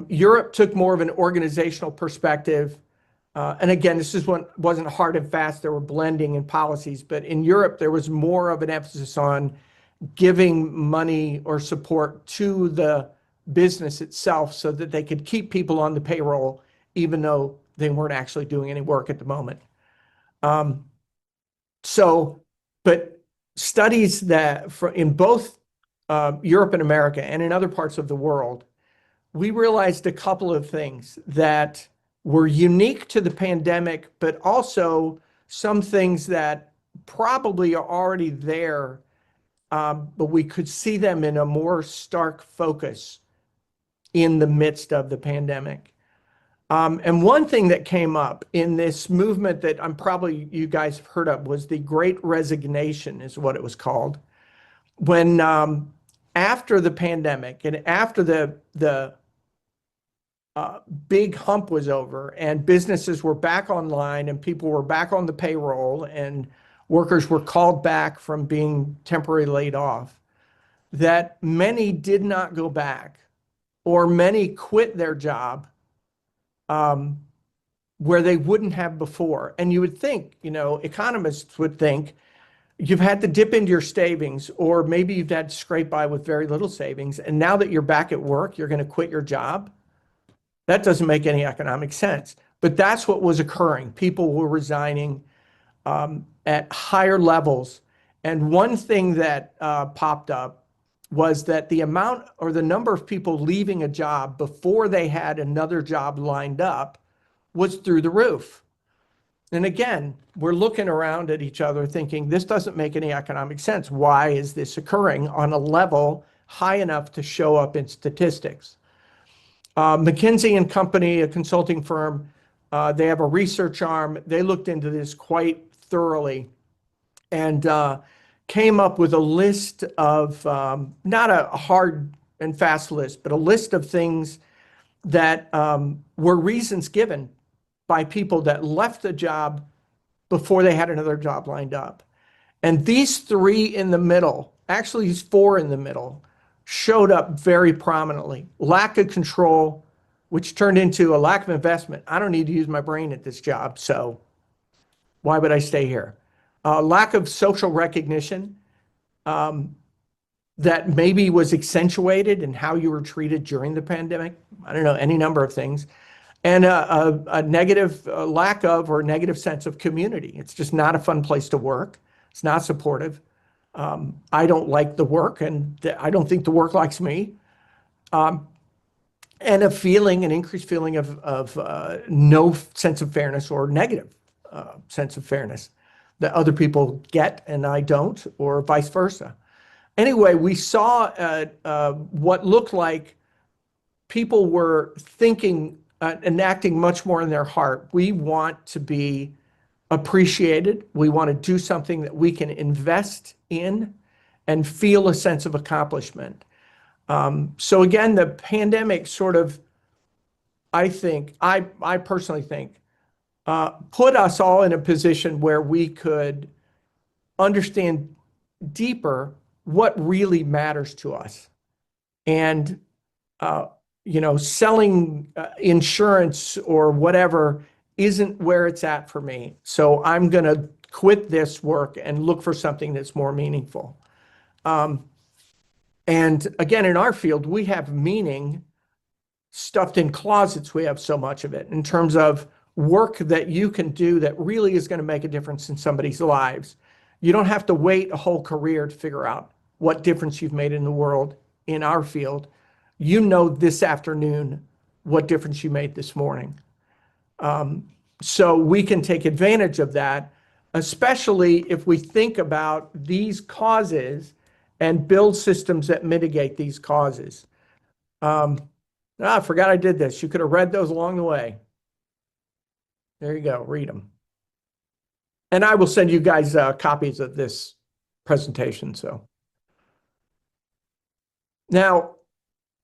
Speaker 1: Europe took more of an organizational perspective. And again, wasn't hard and fast. There were blending in policies, but in Europe, there was more of an emphasis on giving money or support to the business itself so that they could keep people on the payroll, even though they weren't actually doing any work at the moment. But studies that in both Europe and America and in other parts of the world, we realized a couple of things that were unique to the pandemic, but also some things that probably are already there, but we could see them in a more stark focus in the midst of the pandemic. And one thing that came up in this movement that you guys have heard of was the Great Resignation, is what it was called. When after the pandemic and after the big hump was over and businesses were back online and people were back on the payroll and workers were called back from being temporarily laid off, that many did not go back, or many quit their job where they wouldn't have before. And you would think, economists would think, you've had to dip into your savings, or maybe you've had to scrape by with very little savings. And now that you're back at work, you're going to quit your job. That doesn't make any economic sense. But that's what was occurring. People were resigning at higher levels. And one thing that popped up was that the amount or the number of people leaving a job before they had another job lined up was through the roof. And again, we're looking around at each other thinking, this doesn't make any economic sense. Why is this occurring on a level high enough to show up in statistics? McKinsey and Company, a consulting firm, they have a research arm. They looked into this quite thoroughly and came up with a list of, not a hard and fast list, but a list of things that were reasons given by people that left the job before they had another job lined up. And these three in the middle, actually these four in the middle, showed up very prominently. Lack of control, which turned into a lack of investment. I don't need to use my brain at this job, so why would I stay here? Lack of social recognition that maybe was accentuated in how you were treated during the pandemic. I don't know, any number of things. And a negative lack of or negative sense of community. It's just not a fun place to work. It's not supportive. I don't like the work, and I don't think the work likes me. And an increased feeling of no sense of fairness or negative sense of fairness that other people get and I don't, or vice versa. Anyway, we saw what looked like people were thinking and acting much more in their heart. We want to be appreciated. We want to do something that we can invest in and feel a sense of accomplishment. So again, the pandemic sort of, I personally think, put us all in a position where we could understand deeper what really matters to us. And selling insurance or whatever isn't where it's at for me. So I'm going to quit this work and look for something that's more meaningful. And again, in our field, we have meaning stuffed in closets. We have so much of it in terms of work that you can do that really is going to make a difference in somebody's lives. You don't have to wait a whole career to figure out what difference you've made in the world in our field. This afternoon what difference you made this morning. So we can take advantage of that, especially if we think about these causes and build systems that mitigate these causes. I forgot I did this. You could have read those along the way. There you go, read them. And I will send you guys copies of this presentation. So now,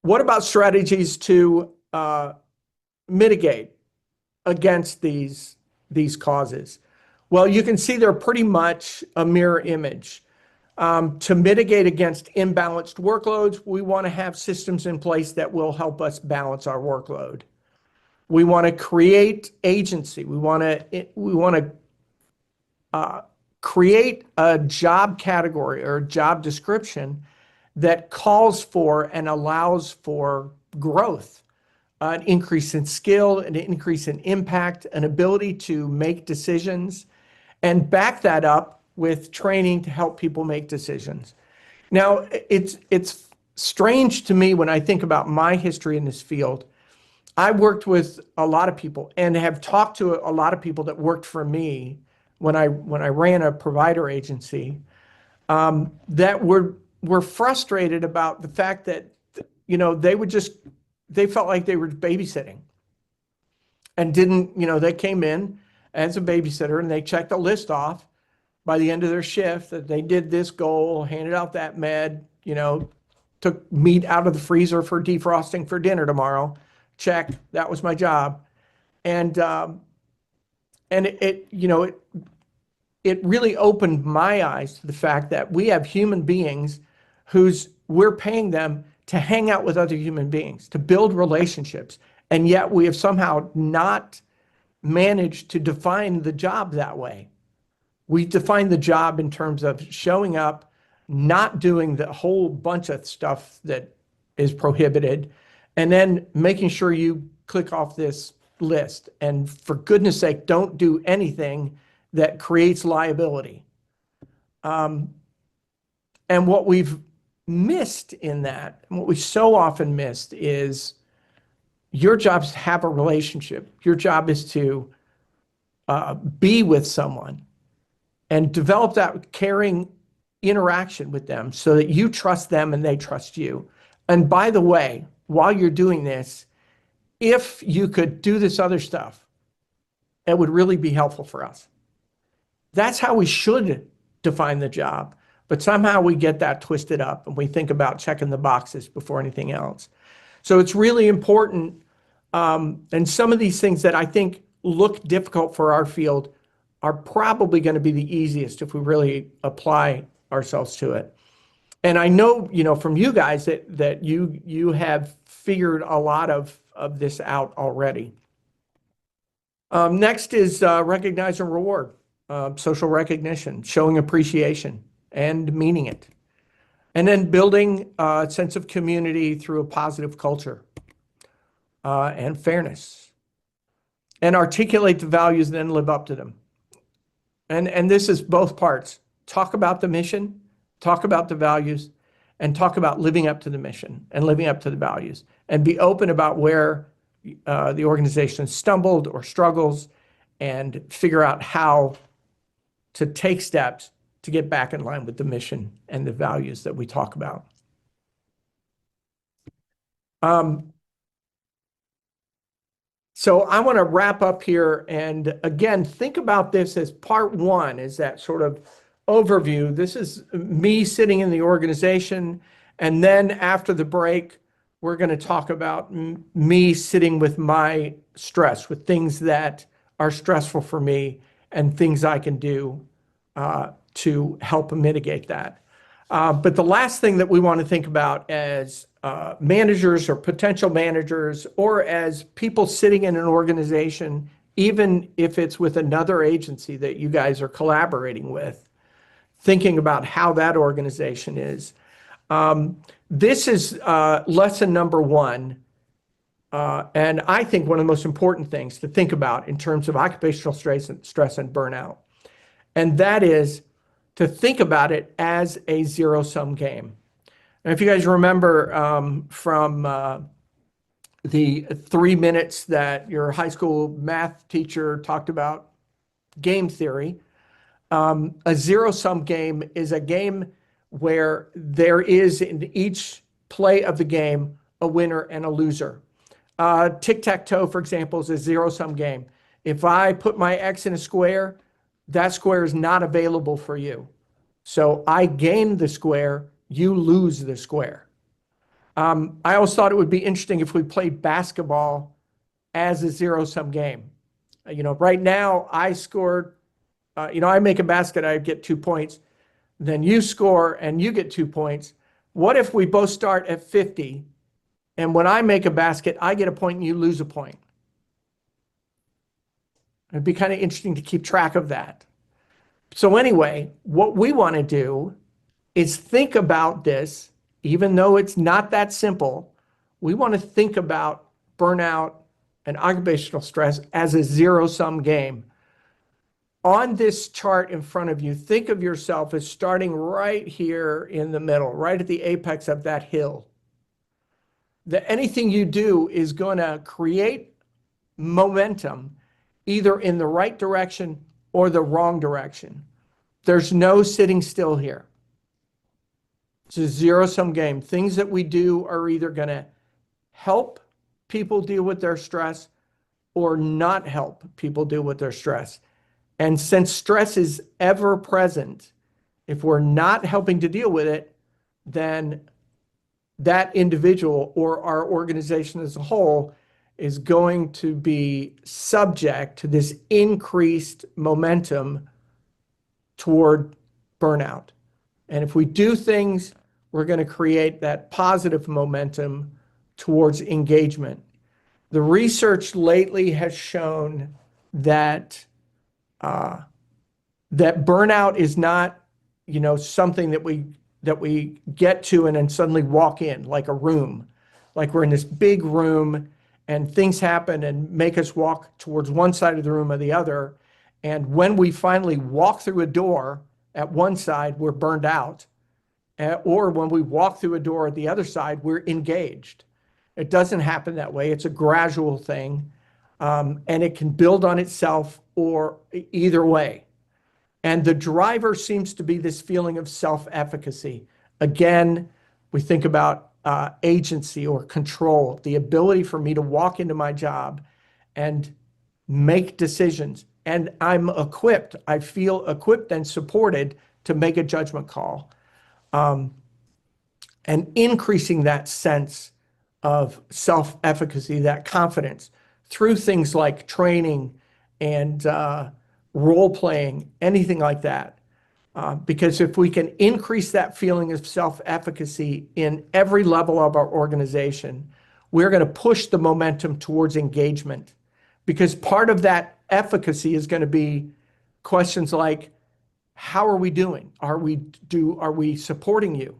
Speaker 1: what about strategies to mitigate against these causes? Well, you can see they're pretty much a mirror image. To mitigate against imbalanced workloads, we want to have systems in place that will help us balance our workload. We want to create agency. We want to create a job category or a job description that calls for and allows for growth, an increase in skill, an increase in impact, an ability to make decisions, and back that up with training to help people make decisions. Now, it's strange to me when I think about my history in this field. I worked with a lot of people and have talked to a lot of people that worked for me when I ran a provider agency that were frustrated about the fact that they felt like they were babysitting and didn't, they came in as a babysitter and they checked a list off by the end of their shift that they did this goal, handed out that med, took meat out of the freezer for defrosting for dinner tomorrow, check, that was my job. And it really opened my eyes to the fact that we have human beings whose we're paying them to hang out with other human beings, to build relationships. And yet we have somehow not managed to define the job that way. We define the job in terms of showing up, not doing the whole bunch of stuff that is prohibited, and then making sure you click off this list. And for goodness sake, don't do anything that creates liability. And what we've missed in that, and what we so often missed, is your job is to have a relationship. Your job is to be with someone and develop that caring interaction with them so that you trust them and they trust you. And by the way, while you're doing this, if you could do this other stuff, it would really be helpful for us. That's how we should define the job. But somehow we get that twisted up and we think about checking the boxes before anything else. So it's really important. And some of these things that I think look difficult for our field are probably going to be the easiest if we really apply ourselves to it. And I know, from you guys that you have figured a lot of this out already. Next is recognize and reward, social recognition, showing appreciation and meaning it. And then building a sense of community through a positive culture and fairness. And articulate the values and then live up to them. And this is both parts. Talk about the mission, talk about the values, and talk about living up to the mission and living up to the values. And be open about where the organization stumbled or struggles and figure out how to take steps to get back in line with the mission and the values that we talk about. So I want to wrap up here and again, think about this as part one, is that sort of overview. This is me sitting in the organization. And then after the break, we're going to talk about me sitting with my stress, with things that are stressful for me and things I can do to help mitigate that. But the last thing that we want to think about as managers or potential managers, or as people sitting in an organization, even if it's with another agency that you guys are collaborating with, thinking about how that organization is. This is lesson number one. And I think one of the most important things to think about in terms of occupational stress and burnout. And that is to think about it as a zero-sum game. And if you guys remember from the 3 minutes that your high school math teacher talked about game theory, a zero-sum game is a game where there is in each play of the game a winner and a loser. Tic-tac-toe, for example, is a zero-sum game. If I put my X in a square, that square is not available for you. So I gain the square, you lose the square. I always thought it would be interesting if we played basketball as a zero-sum game. Right now I scored, I make a basket, I get 2 points. Then you score and you get 2 points. What if we both start at 50 and when I make a basket, I get a point and you lose a point? It'd be kind of interesting to keep track of that. So anyway, what we want to do is think about this, even though it's not that simple. We want to think about burnout and occupational stress as a zero-sum game. On this chart in front of you, think of yourself as starting right here in the middle, right at the apex of that hill. That anything you do is going to create momentum either in the right direction or the wrong direction. There's no sitting still here. It's a zero-sum game. Things that we do are either going to help people deal with their stress or not help people deal with their stress. And since stress is ever present, if we're not helping to deal with it, then that individual or our organization as a whole is going to be subject to this increased momentum toward burnout. And if we do things, we're going to create that positive momentum towards engagement. The research lately has shown that that burnout is not, something that we get to and then suddenly walk in like a room, like we're in this big room and things happen and make us walk towards one side of the room or the other. And when we finally walk through a door at one side, we're burned out. Or when we walk through a door at the other side, we're engaged. It doesn't happen that way. It's a gradual thing, and it can build on itself or either way. And the driver seems to be this feeling of self-efficacy. Again, we think about agency or control, the ability for me to walk into my job and make decisions. And I'm equipped. I feel equipped and supported to make a judgment call. And increasing that sense of self-efficacy, that confidence through things like training and role playing, anything like that. Because if we can increase that feeling of self-efficacy in every level of our organization, we're going to push the momentum towards engagement. Because part of that efficacy is going to be questions like, how are we doing? Are we supporting you?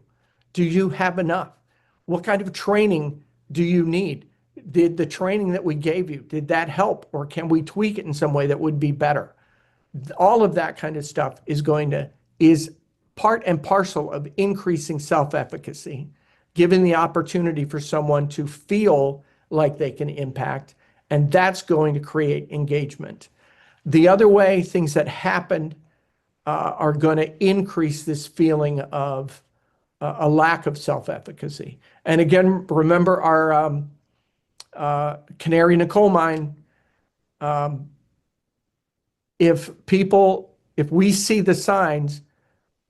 Speaker 1: Do you have enough? What kind of training do you need? Did the training that we gave you, did that help? Or can we tweak it in some way that would be better? All of that kind of stuff is part and parcel of increasing self-efficacy, giving the opportunity for someone to feel like they can impact, and that's going to create engagement. The other way things that happen are going to increase this feeling of a lack of self-efficacy. And again, remember our canary in a coal mine. If we see the signs,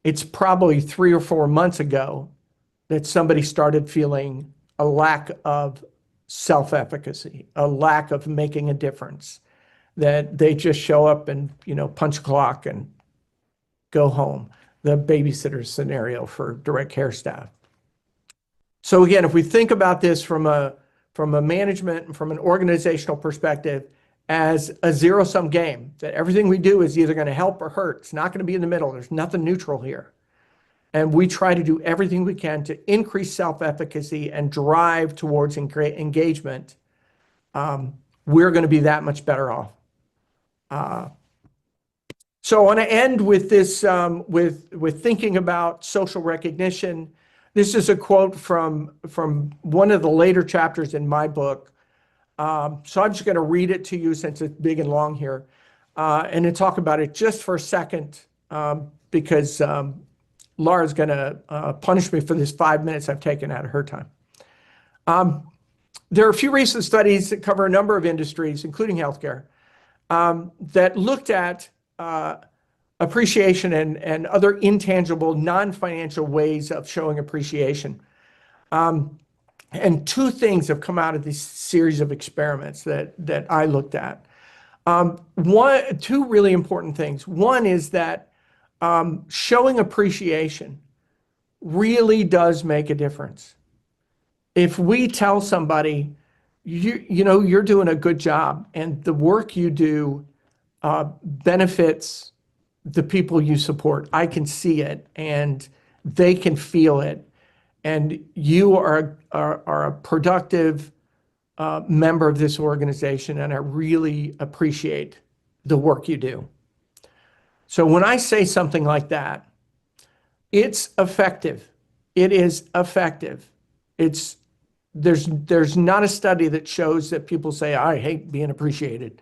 Speaker 1: it's probably 3 or 4 months ago that somebody started feeling a lack of self-efficacy, a lack of making a difference, that they just show up and, punch a clock and go home. The babysitter scenario for direct care staff. So again, if we think about this from a management and from an organizational perspective as a zero-sum game, that everything we do is either going to help or hurt. It's not going to be in the middle. There's nothing neutral here. And we try to do everything we can to increase self-efficacy and drive towards engagement. We're going to be that much better off. So I want to end with this, with thinking about social recognition. This is a quote from one of the later chapters in my book. So I'm just going to read it to you since it's big and long here, and to talk about it just for a second, because Laura's going to punish me for this 5 minutes I've taken out of her time. There are a few recent studies that cover a number of industries, including healthcare, that looked at appreciation and other intangible, non-financial ways of showing appreciation. And two things have come out of this series of experiments that I looked at. Two really important things. One is that showing appreciation really does make a difference. If we tell somebody, you're doing a good job and the work you do benefits the people you support. I can see it and they can feel it. And you are a productive member of this organization, and I really appreciate the work you do. So when I say something like that, it's effective. It is effective. There's not a study that shows that people say, I hate being appreciated.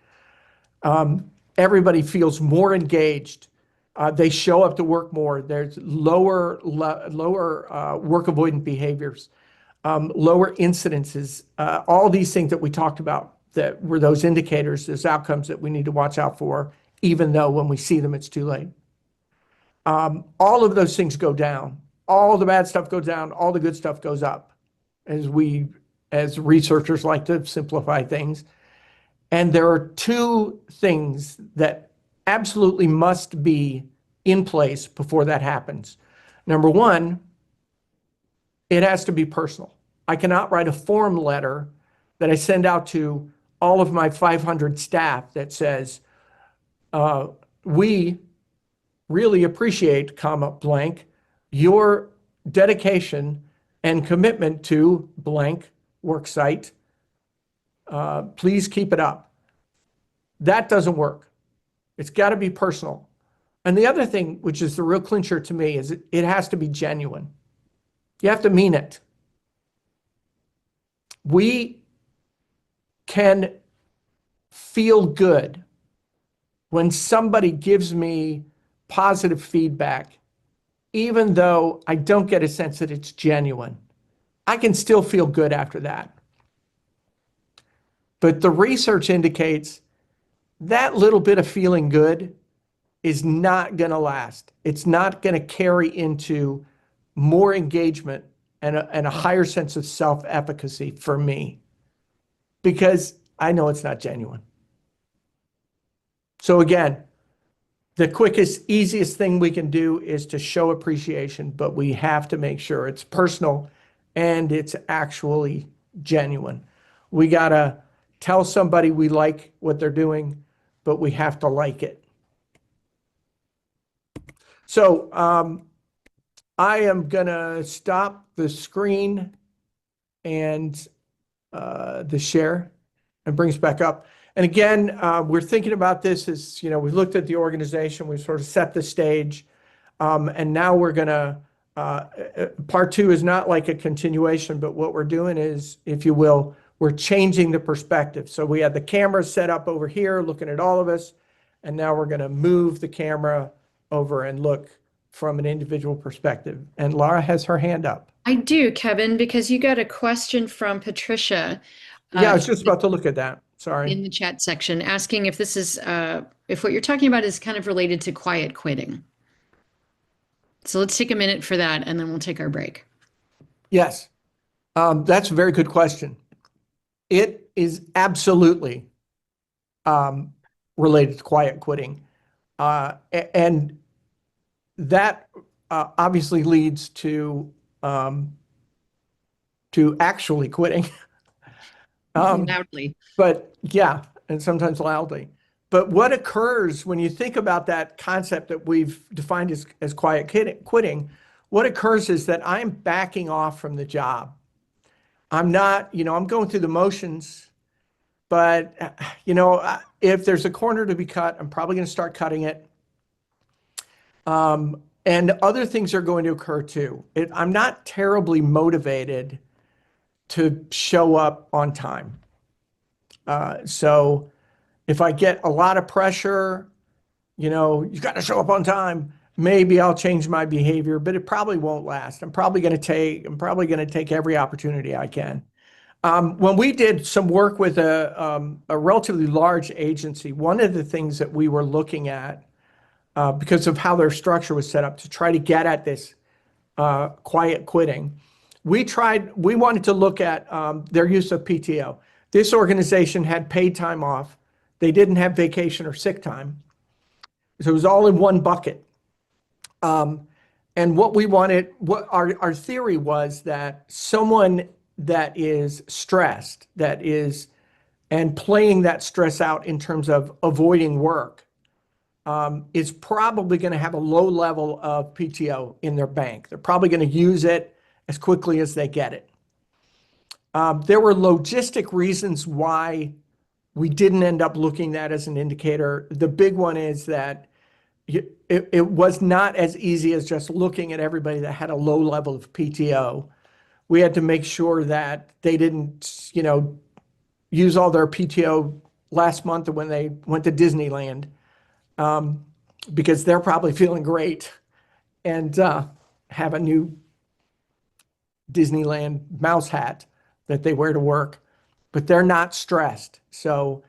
Speaker 1: Everybody feels more engaged. They show up to work more. There's lower work avoidant behaviors, lower incidences, all these things that we talked about that were those indicators, those outcomes that we need to watch out for, even though when we see them, it's too late. All of those things go down. All the bad stuff goes down. All the good stuff goes up as we as researchers like to simplify things. And there are two things that absolutely must be in place before that happens. Number one, it has to be personal. I cannot write a form letter that I send out to all of my 500 staff that says, we really appreciate, comma, blank, your dedication and commitment to blank work site. Please keep it up. That doesn't work. It's got to be personal. And the other thing, which is the real clincher to me, is it has to be genuine. You have to mean it. We can feel good when somebody gives me positive feedback, even though I don't get a sense that it's genuine. I can still feel good after that. But the research indicates that little bit of feeling good is not going to last. It's not going to carry into more engagement and a higher sense of self-efficacy for me, because I know it's not genuine. So again, the quickest, easiest thing we can do is to show appreciation, but we have to make sure it's personal and it's actually genuine. We got to tell somebody we like what they're doing, but we have to like it. So I am going to stop the screen and the share and brings back up. And again, we're thinking about this as, we looked at the organization, we sort of set the stage, and now we're going to, part two is not like a continuation, but what we're doing is, if you will, we're changing the perspective. So we had the camera set up over here looking at all of us, and now we're going to move the camera over and look from an individual perspective. And Laura has her hand up.
Speaker 2: I do, Kevin, because you got a question from Patricia.
Speaker 1: Yeah, I was just about to look at that. Sorry.
Speaker 2: In the chat section, asking if this is if what you're talking about is kind of related to quiet quitting. So let's take a minute for that, and then we'll take our break.
Speaker 1: Yes, that's a very good question. It is absolutely related to quiet quitting, and that obviously leads to actually quitting.
Speaker 2: Loudly.
Speaker 1: But yeah, and sometimes loudly. But what occurs when you think about that concept that we've defined as quiet quitting, what occurs is that I'm backing off from the job. I'm not, I'm going through the motions, but, if there's a corner to be cut, I'm probably going to start cutting it. And other things are going to occur too. I'm not terribly motivated to show up on time. So if I get a lot of pressure, you got to show up on time, maybe I'll change my behavior, but it probably won't last. I'm probably going to take every opportunity I can. When we did some work with a relatively large agency, one of the things that we were looking at, because of how their structure was set up to try to get at this quiet quitting, we wanted to look at their use of PTO. This organization had paid time off. They didn't have vacation or sick time. So it was all in one bucket. And what our theory was that someone that is stressed, and playing that stress out in terms of avoiding work, is probably going to have a low level of PTO in their bank. They're probably going to use it as quickly as they get it. There were logistic reasons why we didn't end up looking at that as an indicator. The big one is that it was not as easy as just looking at everybody that had a low level of PTO. We had to make sure that they didn't, use all their PTO last month when they went to Disneyland, because they're probably feeling great and have a new Disneyland mouse hat that they wear to work, but they're not stressed. So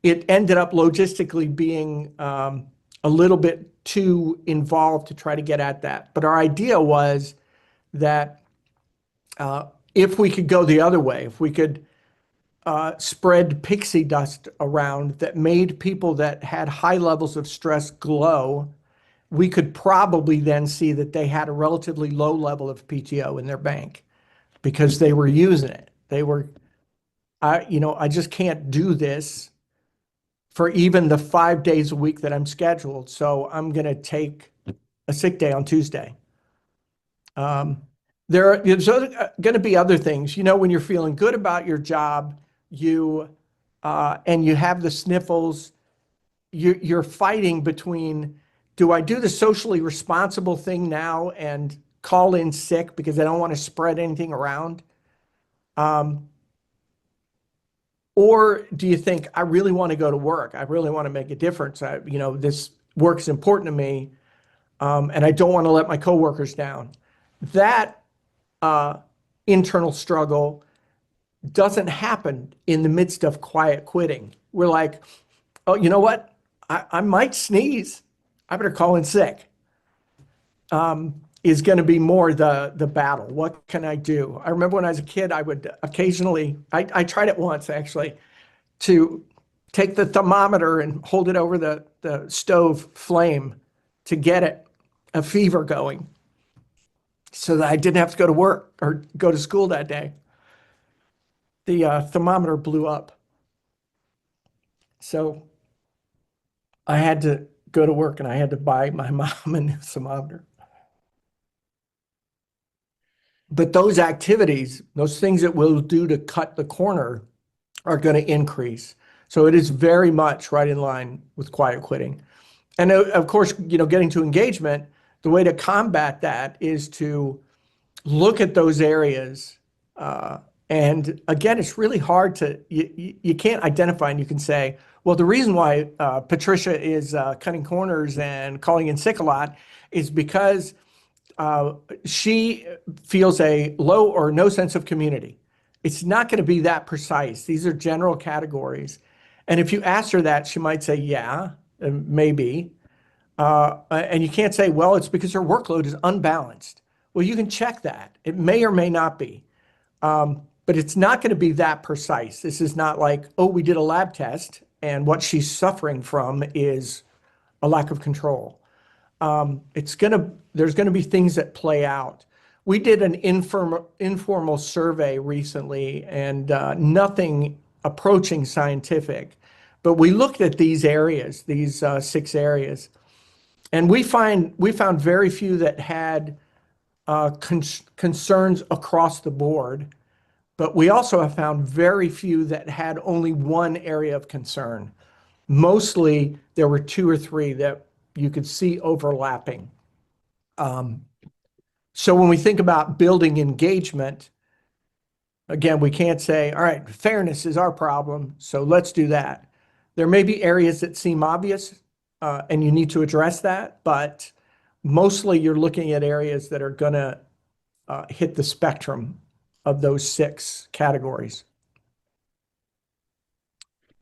Speaker 1: it ended up logistically being a little bit too involved to try to get at that. But our idea was that if we could go the other way, if we could spread pixie dust around that made people that had high levels of stress glow, we could probably then see that they had a relatively low level of PTO in their bank because they were using it. They were, I just can't do this for even the 5 days a week that I'm scheduled. So I'm going to take a sick day on Tuesday. There's going to be other things, when you're feeling good about your job, and you have the sniffles, you're fighting between, do I do the socially responsible thing now and call in sick because I don't want to spread anything around? Or do you think I really want to go to work? I really want to make a difference. This work's important to me, and I don't want to let my coworkers down. That internal struggle doesn't happen in the midst of quiet quitting. We're like, oh, you know what? I might sneeze. I better call in sick. Is going to be more the battle. What can I do? I remember when I was a kid, I would occasionally, I tried it once actually, to take the thermometer and hold it over the stove flame to get a fever going so that I didn't have to go to work or go to school that day. The thermometer blew up. So I had to go to work and I had to buy my mom a new thermometer. But those activities, those things that we'll do to cut the corner are going to increase. So it is very much right in line with quiet quitting. And of course, getting to engagement, the way to combat that is to look at those areas. And again, it's really hard you can't identify and you can say, well, the reason why Patricia is cutting corners and calling in sick a lot is because she feels a low or no sense of community. It's not going to be that precise. These are general categories. And if you ask her that, she might say, yeah, maybe. And you can't say, well, it's because her workload is unbalanced. Well, you can check that. It may or may not be. But it's not going to be that precise. This is not like, oh, we did a lab test and what she's suffering from is a lack of control. There's going to be things that play out. We did an informal survey recently and nothing approaching scientific, but we looked at these areas, these 6 areas, and we found very few that had concerns across the board, but we also have found very few that had only one area of concern. Mostly there were 2 or 3 that you could see overlapping. So when we think about building engagement, again, we can't say, all right, fairness is our problem, so let's do that. There may be areas that seem obvious, and you need to address that, but mostly you're looking at areas that are going to hit the spectrum of those 6 categories.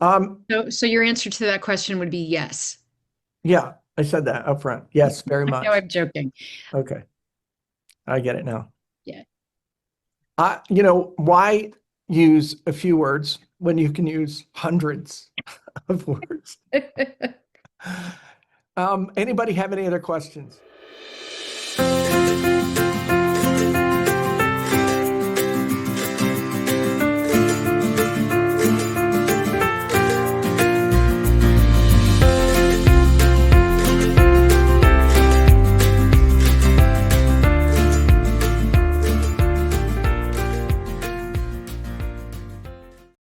Speaker 2: So your answer to that question would be yes.
Speaker 1: Yeah, I said that up front. Yes, very much.
Speaker 2: No, I'm joking.
Speaker 1: Okay. I get it now.
Speaker 2: Yeah.
Speaker 1: Why use a few words when you can use hundreds of words? Anybody have any other questions?